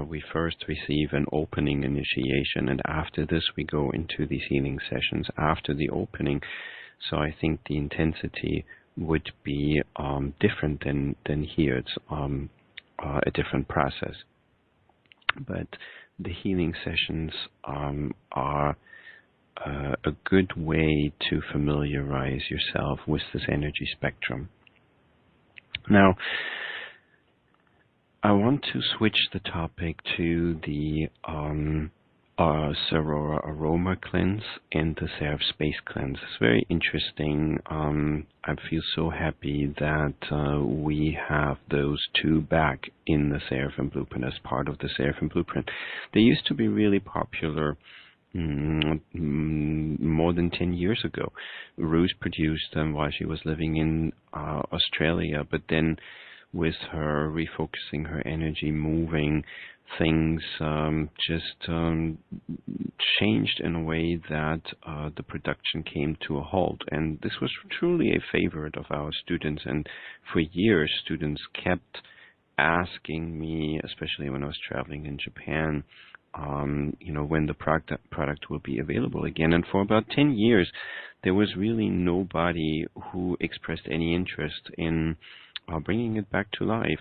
we first receive an opening initiation, and after this we go into these healing sessions after the opening. So I think the intensity would be different than here. It's a different process. But the healing sessions are a good way to familiarize yourself with this energy spectrum. Now, I want to switch the topic to the Aurora Aroma Cleanse and the Seraph Space Cleanse. It's very interesting. I feel so happy that we have those two back in the Seraphim Blueprint as part of the Seraphim Blueprint. They used to be really popular more than 10 years ago. Ruse produced them while she was living in Australia, but then with her refocusing her energy, moving, things just changed in a way that the production came to a halt. And this was truly a favorite of our students. And for years, students kept asking me, especially when I was traveling in Japan, when the product will be available again. And for about 10 years, there was really nobody who expressed any interest in bringing it back to life.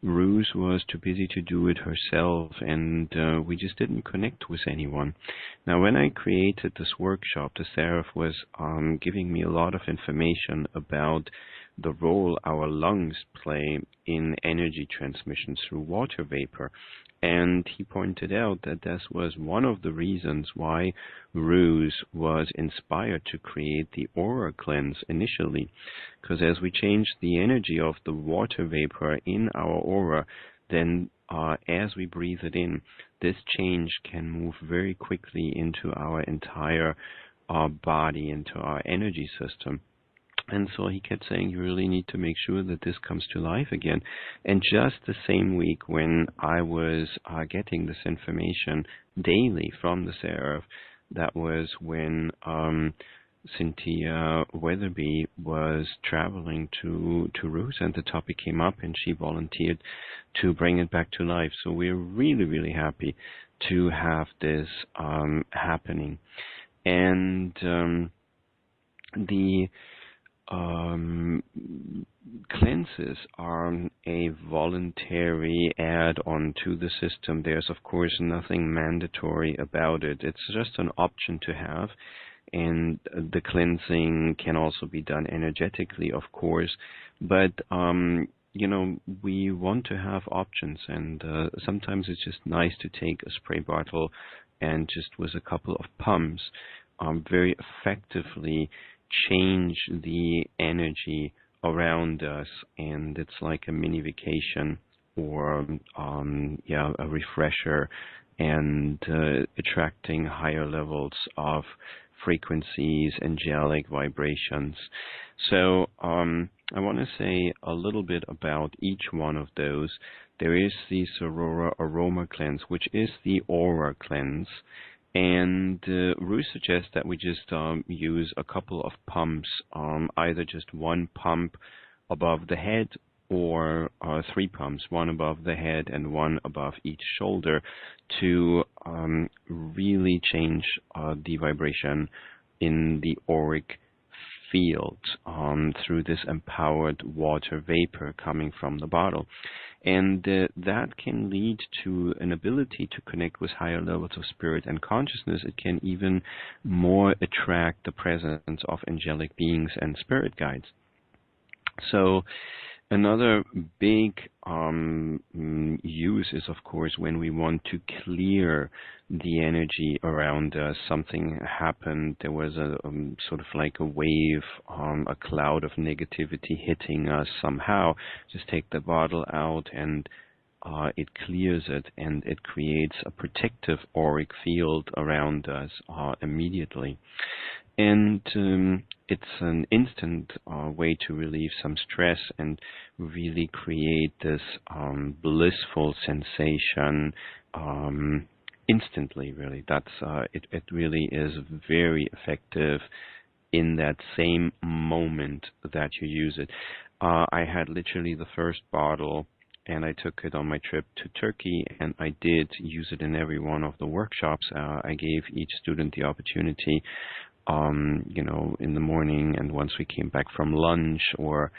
Ruse was too busy to do it herself, and we just didn't connect with anyone. Now, when I created this workshop, the Seraph was giving me a lot of information about the role our lungs play in energy transmission through water vapor. And he pointed out that this was one of the reasons why Ruse was inspired to create the aura cleanse initially. Because as we change the energy of the water vapor in our aura, then as we breathe it in, this change can move very quickly into our entire body, into our energy system. And so he kept saying, you really need to make sure that this comes to life again. And just the same week when I was getting this information daily from the Seraph, that was when Cynthia Weatherby was traveling to Ruse, and the topic came up, and she volunteered to bring it back to life. So we're really, really happy to have this happening. And the cleanses are a voluntary add-on to the system. There's, of course, nothing mandatory about it. It's just an option to have. And the cleansing can also be done energetically, of course. But, we want to have options. And sometimes it's just nice to take a spray bottle and just with a couple of pumps very effectively change the energy around us, and it's like a mini vacation or a refresher, and attracting higher levels of frequencies, angelic vibrations. So I want to say a little bit about each one of those. There is the Aurora Aroma Cleanse, which is the aura cleanse. And Ruse suggests that we just use a couple of pumps, either just one pump above the head or 3 pumps, one above the head and one above each shoulder, to really change the vibration in the auric field through this empowered water vapor coming from the bottle. And that can lead to an ability to connect with higher levels of spirit and consciousness. It can even more attract the presence of angelic beings and spirit guides. So Another big use is, of course, when we want to clear the energy around us. Something happened. There was a sort of like a wave, a cloud of negativity hitting us somehow. Just take the bottle out and it clears it, and it creates a protective auric field around us immediately. And it's an instant way to relieve some stress and really create this blissful sensation instantly, really. It really is very effective in that same moment that you use it. I had literally the first bottle, and I took it on my trip to Turkey, and I did use it in every one of the workshops. I gave each student the opportunity, in the morning, and once we came back from lunch, or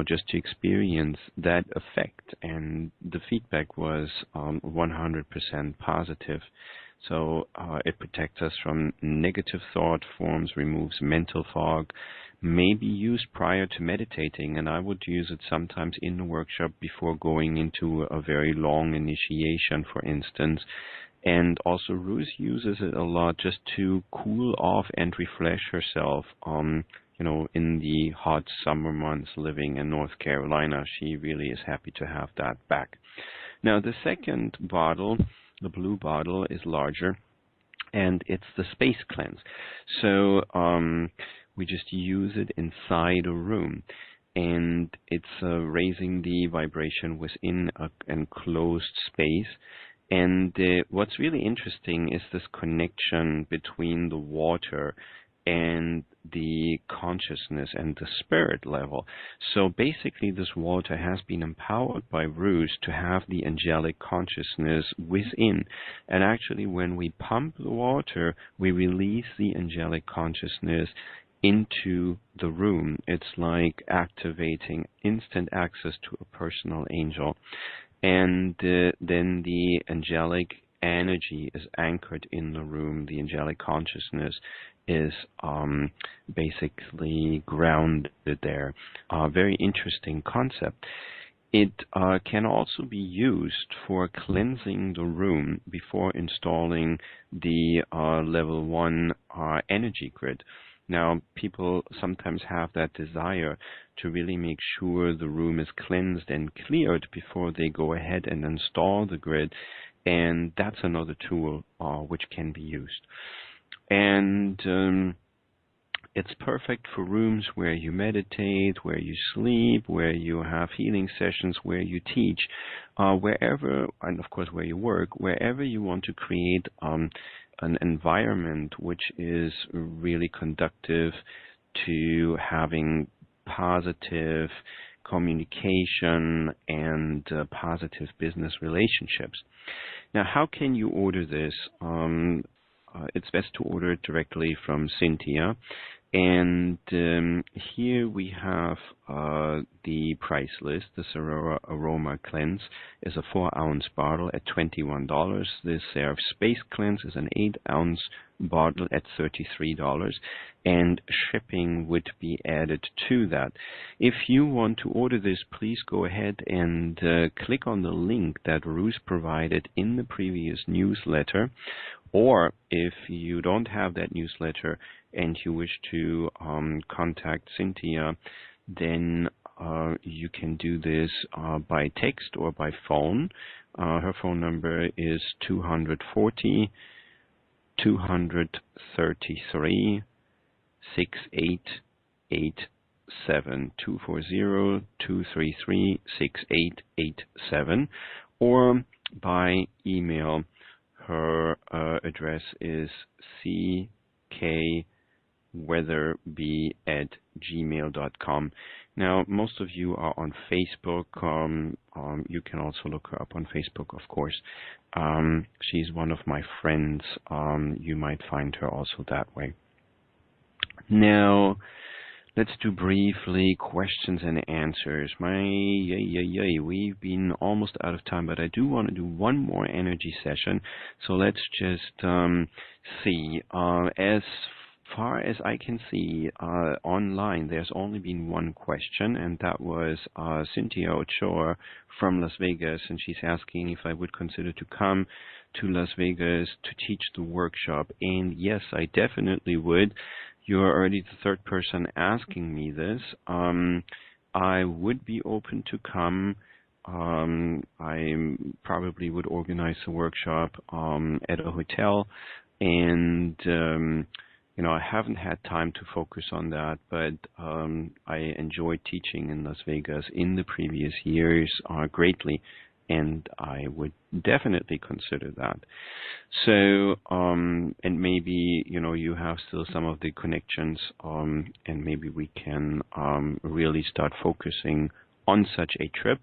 just to experience that effect. And the feedback was 100% positive. So it protects us from negative thought forms, removes mental fog, may be used prior to meditating, and I would use it sometimes in the workshop before going into a very long initiation, for instance. And also Ruth uses it a lot just to cool off and refresh herself, in the hot summer months living in North Carolina. She really is happy to have that back. Now, the second bottle, the blue bottle, is larger, and it's the space cleanse. So we just use it inside a room, and it's raising the vibration within an enclosed space. And what's really interesting is this connection between the water and the consciousness and the spirit level. So basically this water has been empowered by Ruth to have the angelic consciousness within. And actually when we pump the water, we release the angelic consciousness into the room. It's like activating instant access to a personal angel. And then the angelic energy is anchored in the room. The angelic consciousness is basically grounded there. Very interesting concept. It can also be used for cleansing the room before installing the level 1 energy grid. Now, people sometimes have that desire to really make sure the room is cleansed and cleared before they go ahead and install the grid, and that's another tool which can be used. And it's perfect for rooms where you meditate, where you sleep, where you have healing sessions, where you teach, wherever, and of course where you work, wherever you want to create an environment which is really conductive to having positive communication and positive business relationships. Now, how can you order this? It's best to order it directly from Cynthia. And here we have the price list. The Aurora Aroma Cleanse is a 4-ounce bottle at $21. The Seraph Space Cleanse is an 8-ounce bottle at $33. And shipping would be added to that. If you want to order this, please go ahead and click on the link that Ruth provided in the previous newsletter. Or if you don't have that newsletter and you wish to contact Cynthia, then you can do this by text or by phone. Her phone number is 240 233 6887, 240 233 6887, or by email. Her address is ckweatherby@gmail.com. Now, most of you are on Facebook. You can also look her up on Facebook, of course. She's one of my friends. You might find her also that way. Now, let's do briefly questions and answers. We've been almost out of time, but I do want to do one more energy session. So let's just see. As far as I can see online, there's only been one question, and that was Cynthia Ochoa from Las Vegas, and she's asking if I would consider to come to Las Vegas to teach the workshop. And yes, I definitely would. You're already the third person asking me this. I would be open to come. I probably would organize a workshop at a hotel, and you know, I haven't had time to focus on that, but I enjoyed teaching in Las Vegas in the previous years greatly, and I would definitely consider that. So, and maybe, you know, you have still some of the connections, and maybe we can really start focusing on such a trip.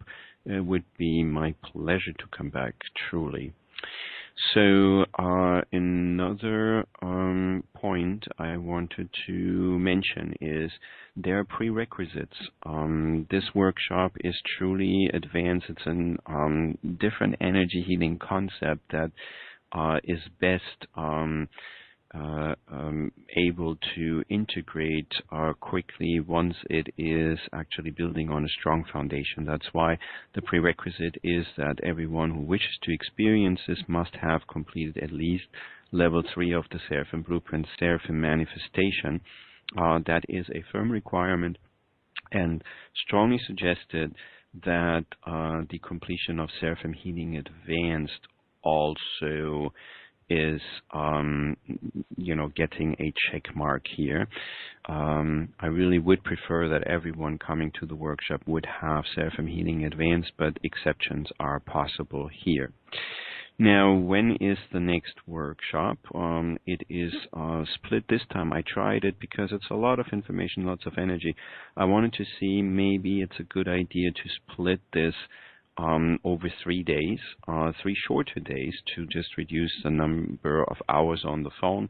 It would be my pleasure to come back, truly. So another point I wanted to mention is there are prerequisites. This workshop is truly advanced. It's a different energy healing concept that is best able to integrate quickly once it is actually building on a strong foundation. That's why the prerequisite is that everyone who wishes to experience this must have completed at least level 3 of the Seraphim Blueprint, Seraphim Manifestation. That is a firm requirement, and strongly suggested that the completion of Seraphim Healing Advanced also is, you know, getting a check mark here. I really would prefer that everyone coming to the workshop would have Seraphim Healing Advanced, but exceptions are possible here. Now, when is the next workshop? It is split this time. I tried it because it's a lot of information, lots of energy. I wanted to see maybe it's a good idea to split this over 3 days, 3 shorter days, to just reduce the number of hours on the phone.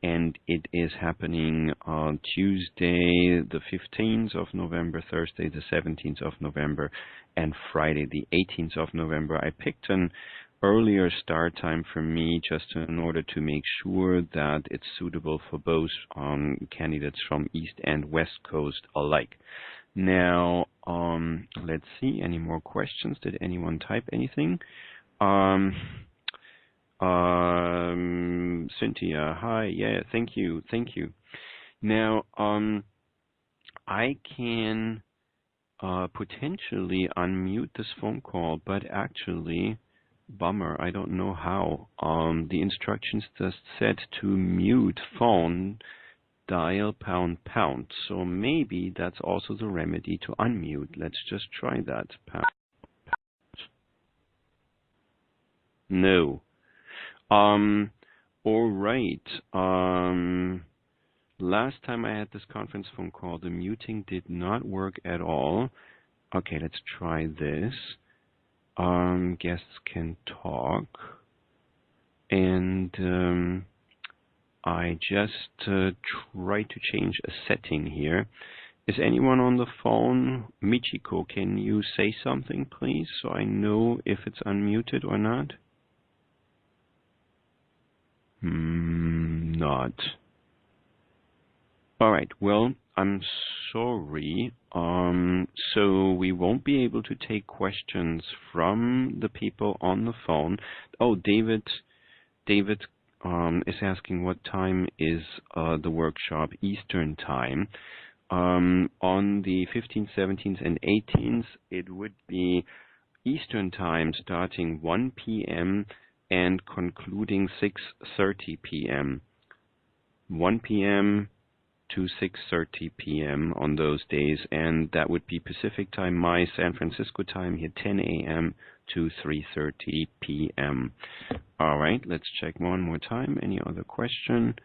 And it is happening on Tuesday the 15th of November, Thursday the 17th of November, and Friday the 18th of November. I picked an earlier start time for me just in order to make sure that it's suitable for both candidates from East and West Coast alike. Now, let's see, any more questions? Did anyone type anything? Cynthia, hi, yeah, thank you. Now, I can potentially unmute this phone call, but actually, bummer, I don't know how. The instructions just said to mute phone, dial ##. So maybe that's also the remedy to unmute. Let's just try that. No. All right. Last time I had this conference phone call, the muting did not work at all. Okay, let's try this. Guests can talk. And I just try to change a setting here. Is anyone on the phone? Michiko, can you say something, please, so I know if it's unmuted or not? Not. All right, well, I'm sorry. So we won't be able to take questions from the people on the phone. Oh, David is asking what time is the workshop, Eastern time. On the 15th, 17th, and 18th, it would be Eastern time starting 1 p.m. and concluding 6:30 p.m. 1 p.m. to 6:30 p.m. on those days, and that would be Pacific time, my San Francisco time here, 10 a.m. to 3:30 p.m. All right, let's check one more time. Any other question?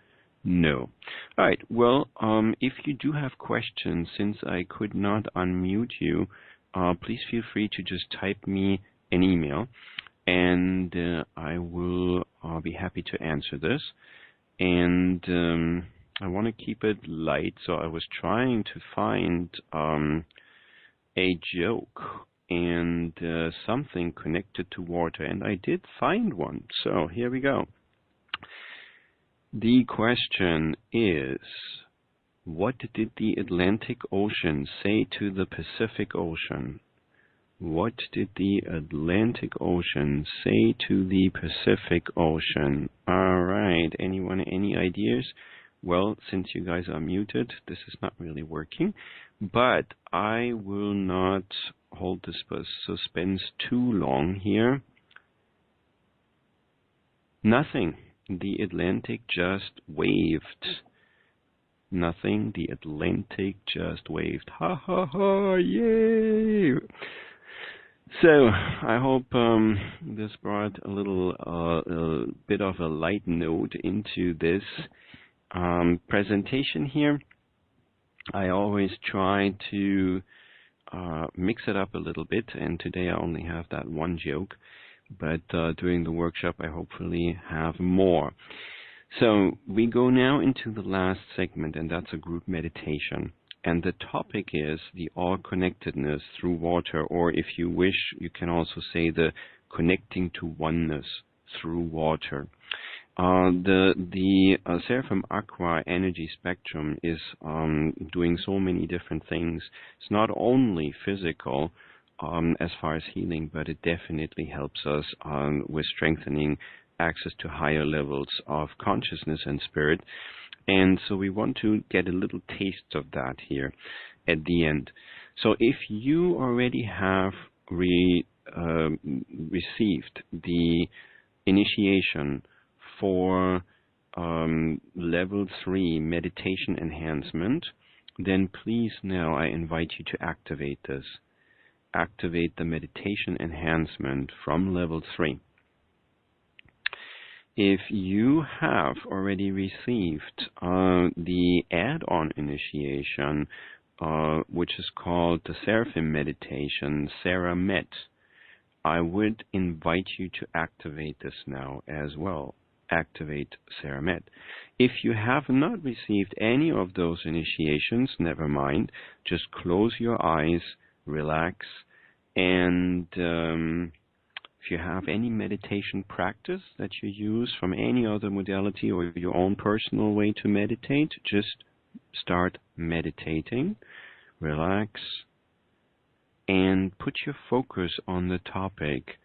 No. All right, well, if you do have questions, since I could not unmute you, please feel free to just type me an email, and I will be happy to answer this. And I want to keep it light, so I was trying to find a joke and something connected to water, and I did find one. So here we go. The question is, what did the Atlantic Ocean say to the Pacific Ocean? What did the Atlantic Ocean say to the Pacific Ocean? All right, anyone, any ideas? Well, since you guys are muted, this is not really working, but I will not hold the suspense too long here. Nothing. The Atlantic just waved. Nothing. The Atlantic just waved. Ha ha ha! Yay! So I hope this brought a little bit of a light note into this presentation here. I always try to mix it up a little bit, and today I only have that one joke, but during the workshop I hopefully have more. So we go now into the last segment, and that's a group meditation. And the topic is the all-connectedness through water, or if you wish, you can also say the connecting to oneness through water. The Seraphim Aqua energy spectrum is doing so many different things. It's not only physical as far as healing, but it definitely helps us with strengthening access to higher levels of consciousness and spirit. And so we want to get a little taste of that here at the end. So if you already have received the initiation for level 3 meditation enhancement, then please now I invite you to activate this. Activate the meditation enhancement from level 3. If you have already received the add-on initiation, which is called the Seraphim meditation, SeraMed, I would invite you to activate this now as well. Activate SeraMed. If you have not received any of those initiations, never mind. Just close your eyes, relax, and if you have any meditation practice that you use from any other modality or your own personal way to meditate, just start meditating, relax, and put your focus on the topic,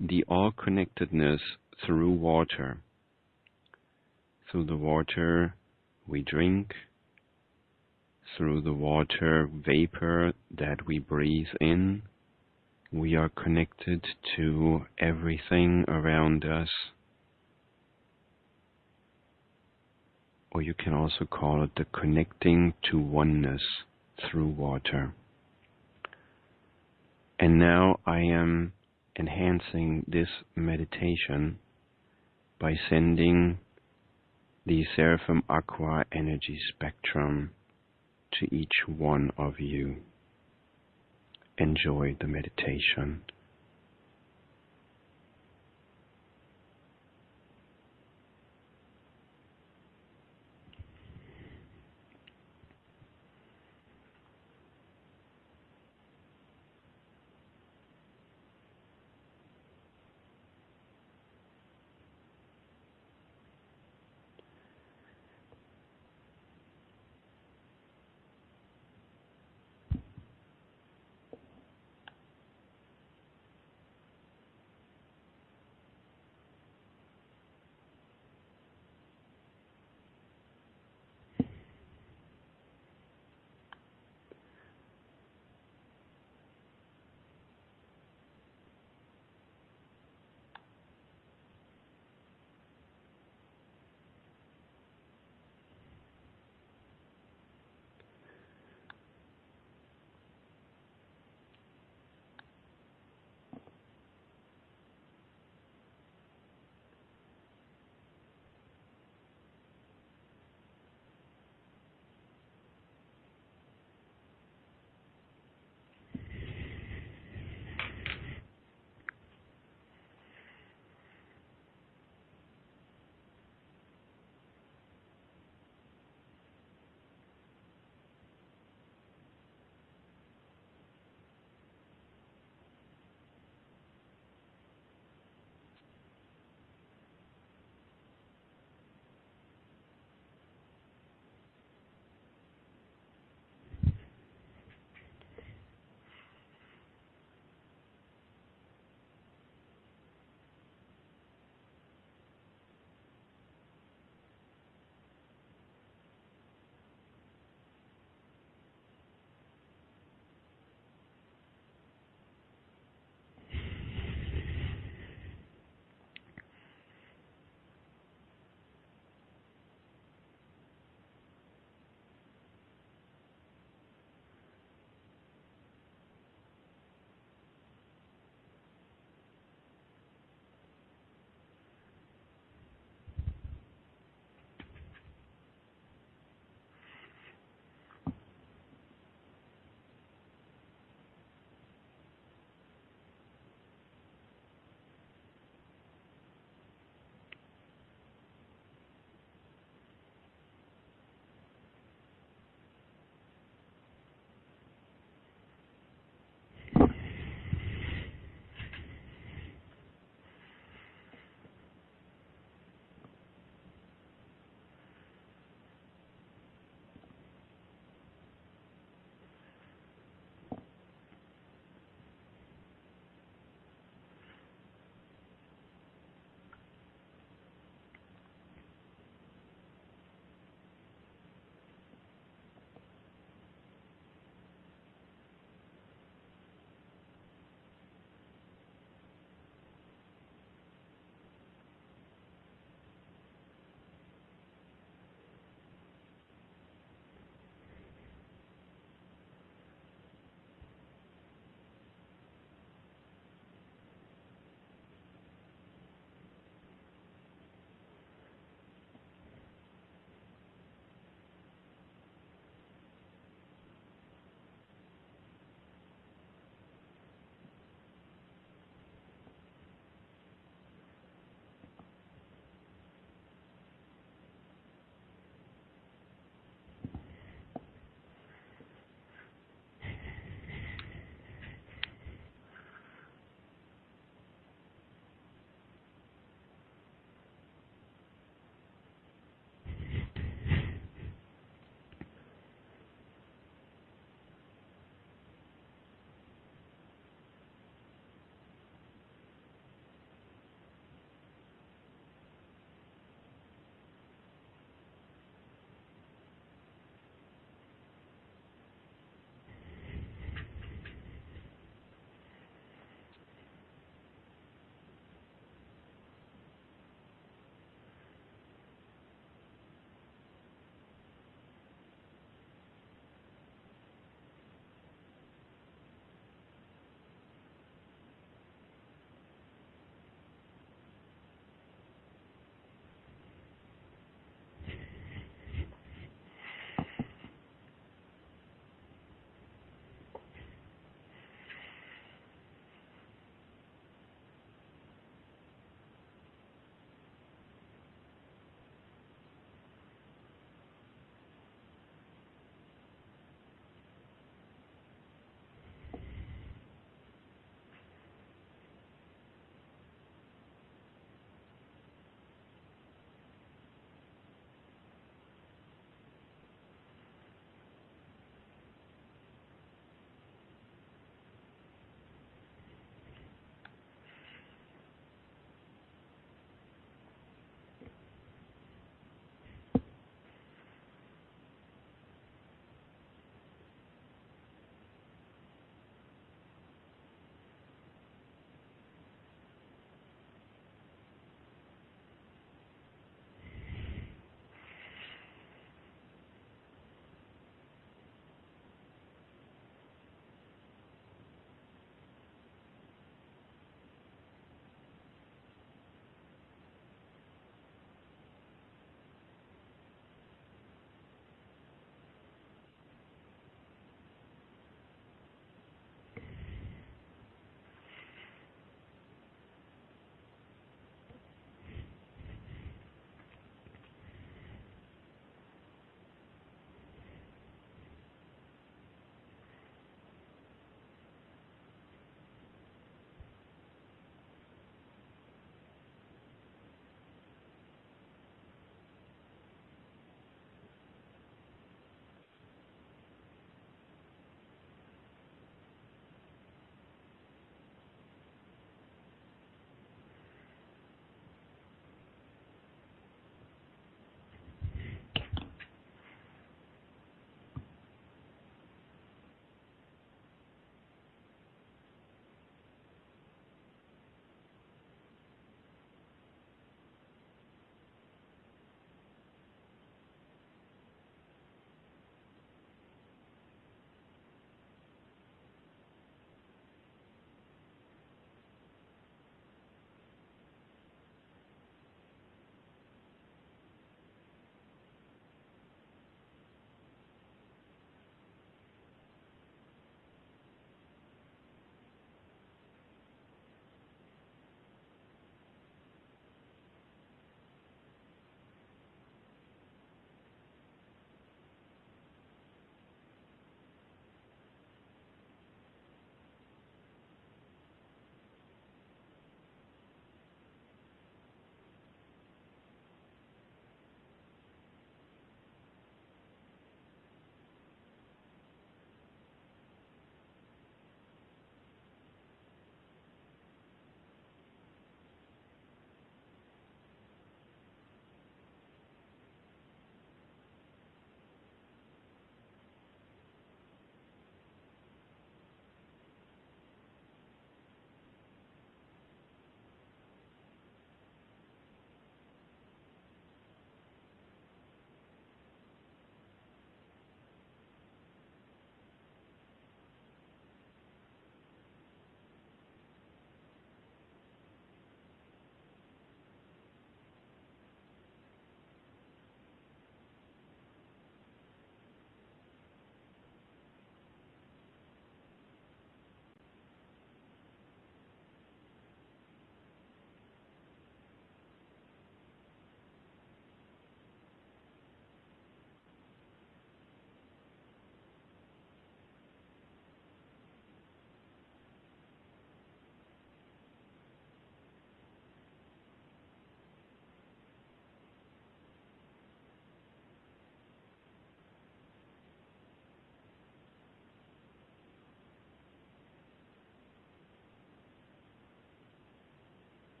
the all-connectedness through water. Through the water we drink, through the water vapor that we breathe in, we are connected to everything around us. Or you can also call it the connecting to oneness through water. And now I am enhancing this meditation by sending the Seraphim Aqua energy spectrum to each one of you. Enjoy the meditation.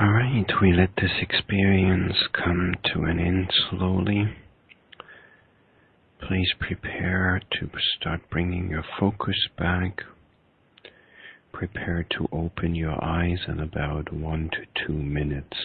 All right, we let this experience come to an end slowly. Please prepare to start bringing your focus back. Prepare to open your eyes in about 1 to 2 minutes.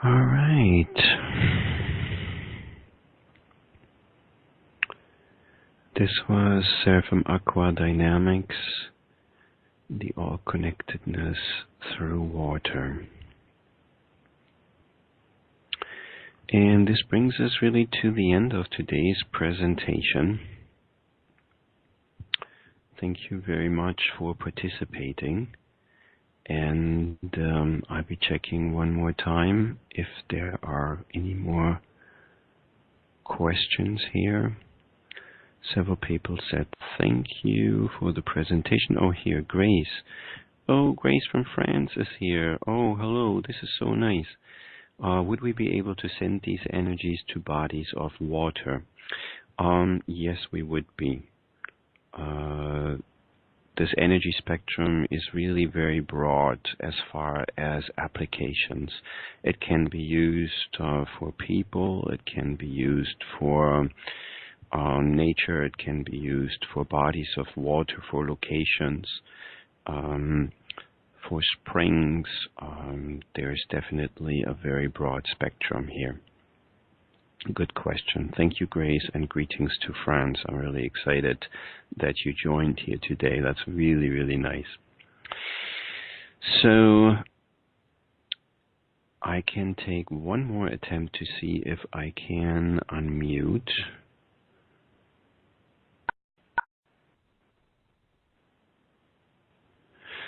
All right. This was Seraphim Aqua Dynamics, the all-connectedness through water. And this brings us really to the end of today's presentation. Thank you very much for participating. And I'll be checking one more time if there are any more questions here. Several people said thank you for the presentation. Oh, here, Grace. Oh, Grace from France is here. Oh, hello, this is so nice. Would we be able to send these energies to bodies of water? Yes, we would be. This energy spectrum is really very broad as far as applications. It can be used for people, it can be used for nature, it can be used for bodies of water, for locations, for springs. There's definitely a very broad spectrum here. Good question. Thank you, Grace, and greetings to France. I'm really excited that you joined here today. That's really, really nice. So I can take one more attempt to see if I can unmute.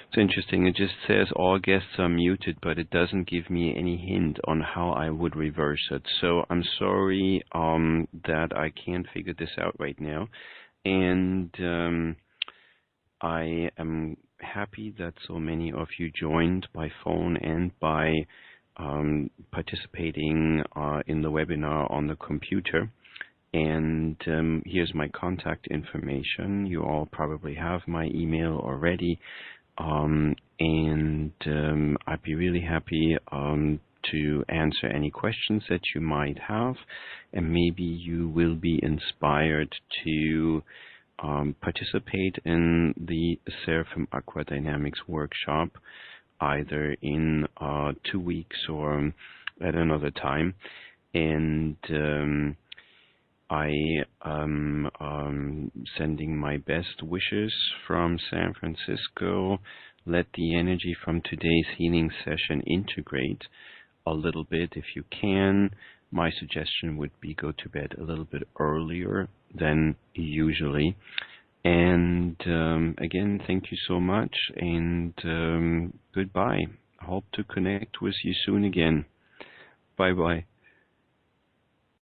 It's interesting. It just says all guests are muted, but it doesn't give me any hint on how I would reverse it. So I'm sorry that I can't figure this out right now. And I am happy that so many of you joined by phone and by participating in the webinar on the computer. And here's my contact information. You all probably have my email already. I'd be really happy to answer any questions that you might have, and maybe you will be inspired to participate in the Seraphim Aqua Dynamics workshop, either in 2 weeks or at another time. And I am sending my best wishes from San Francisco. Let the energy from today's healing session integrate a little bit if you can. My suggestion would be go to bed a little bit earlier than usually. And again, thank you so much, and goodbye. I hope to connect with you soon again. Bye-bye.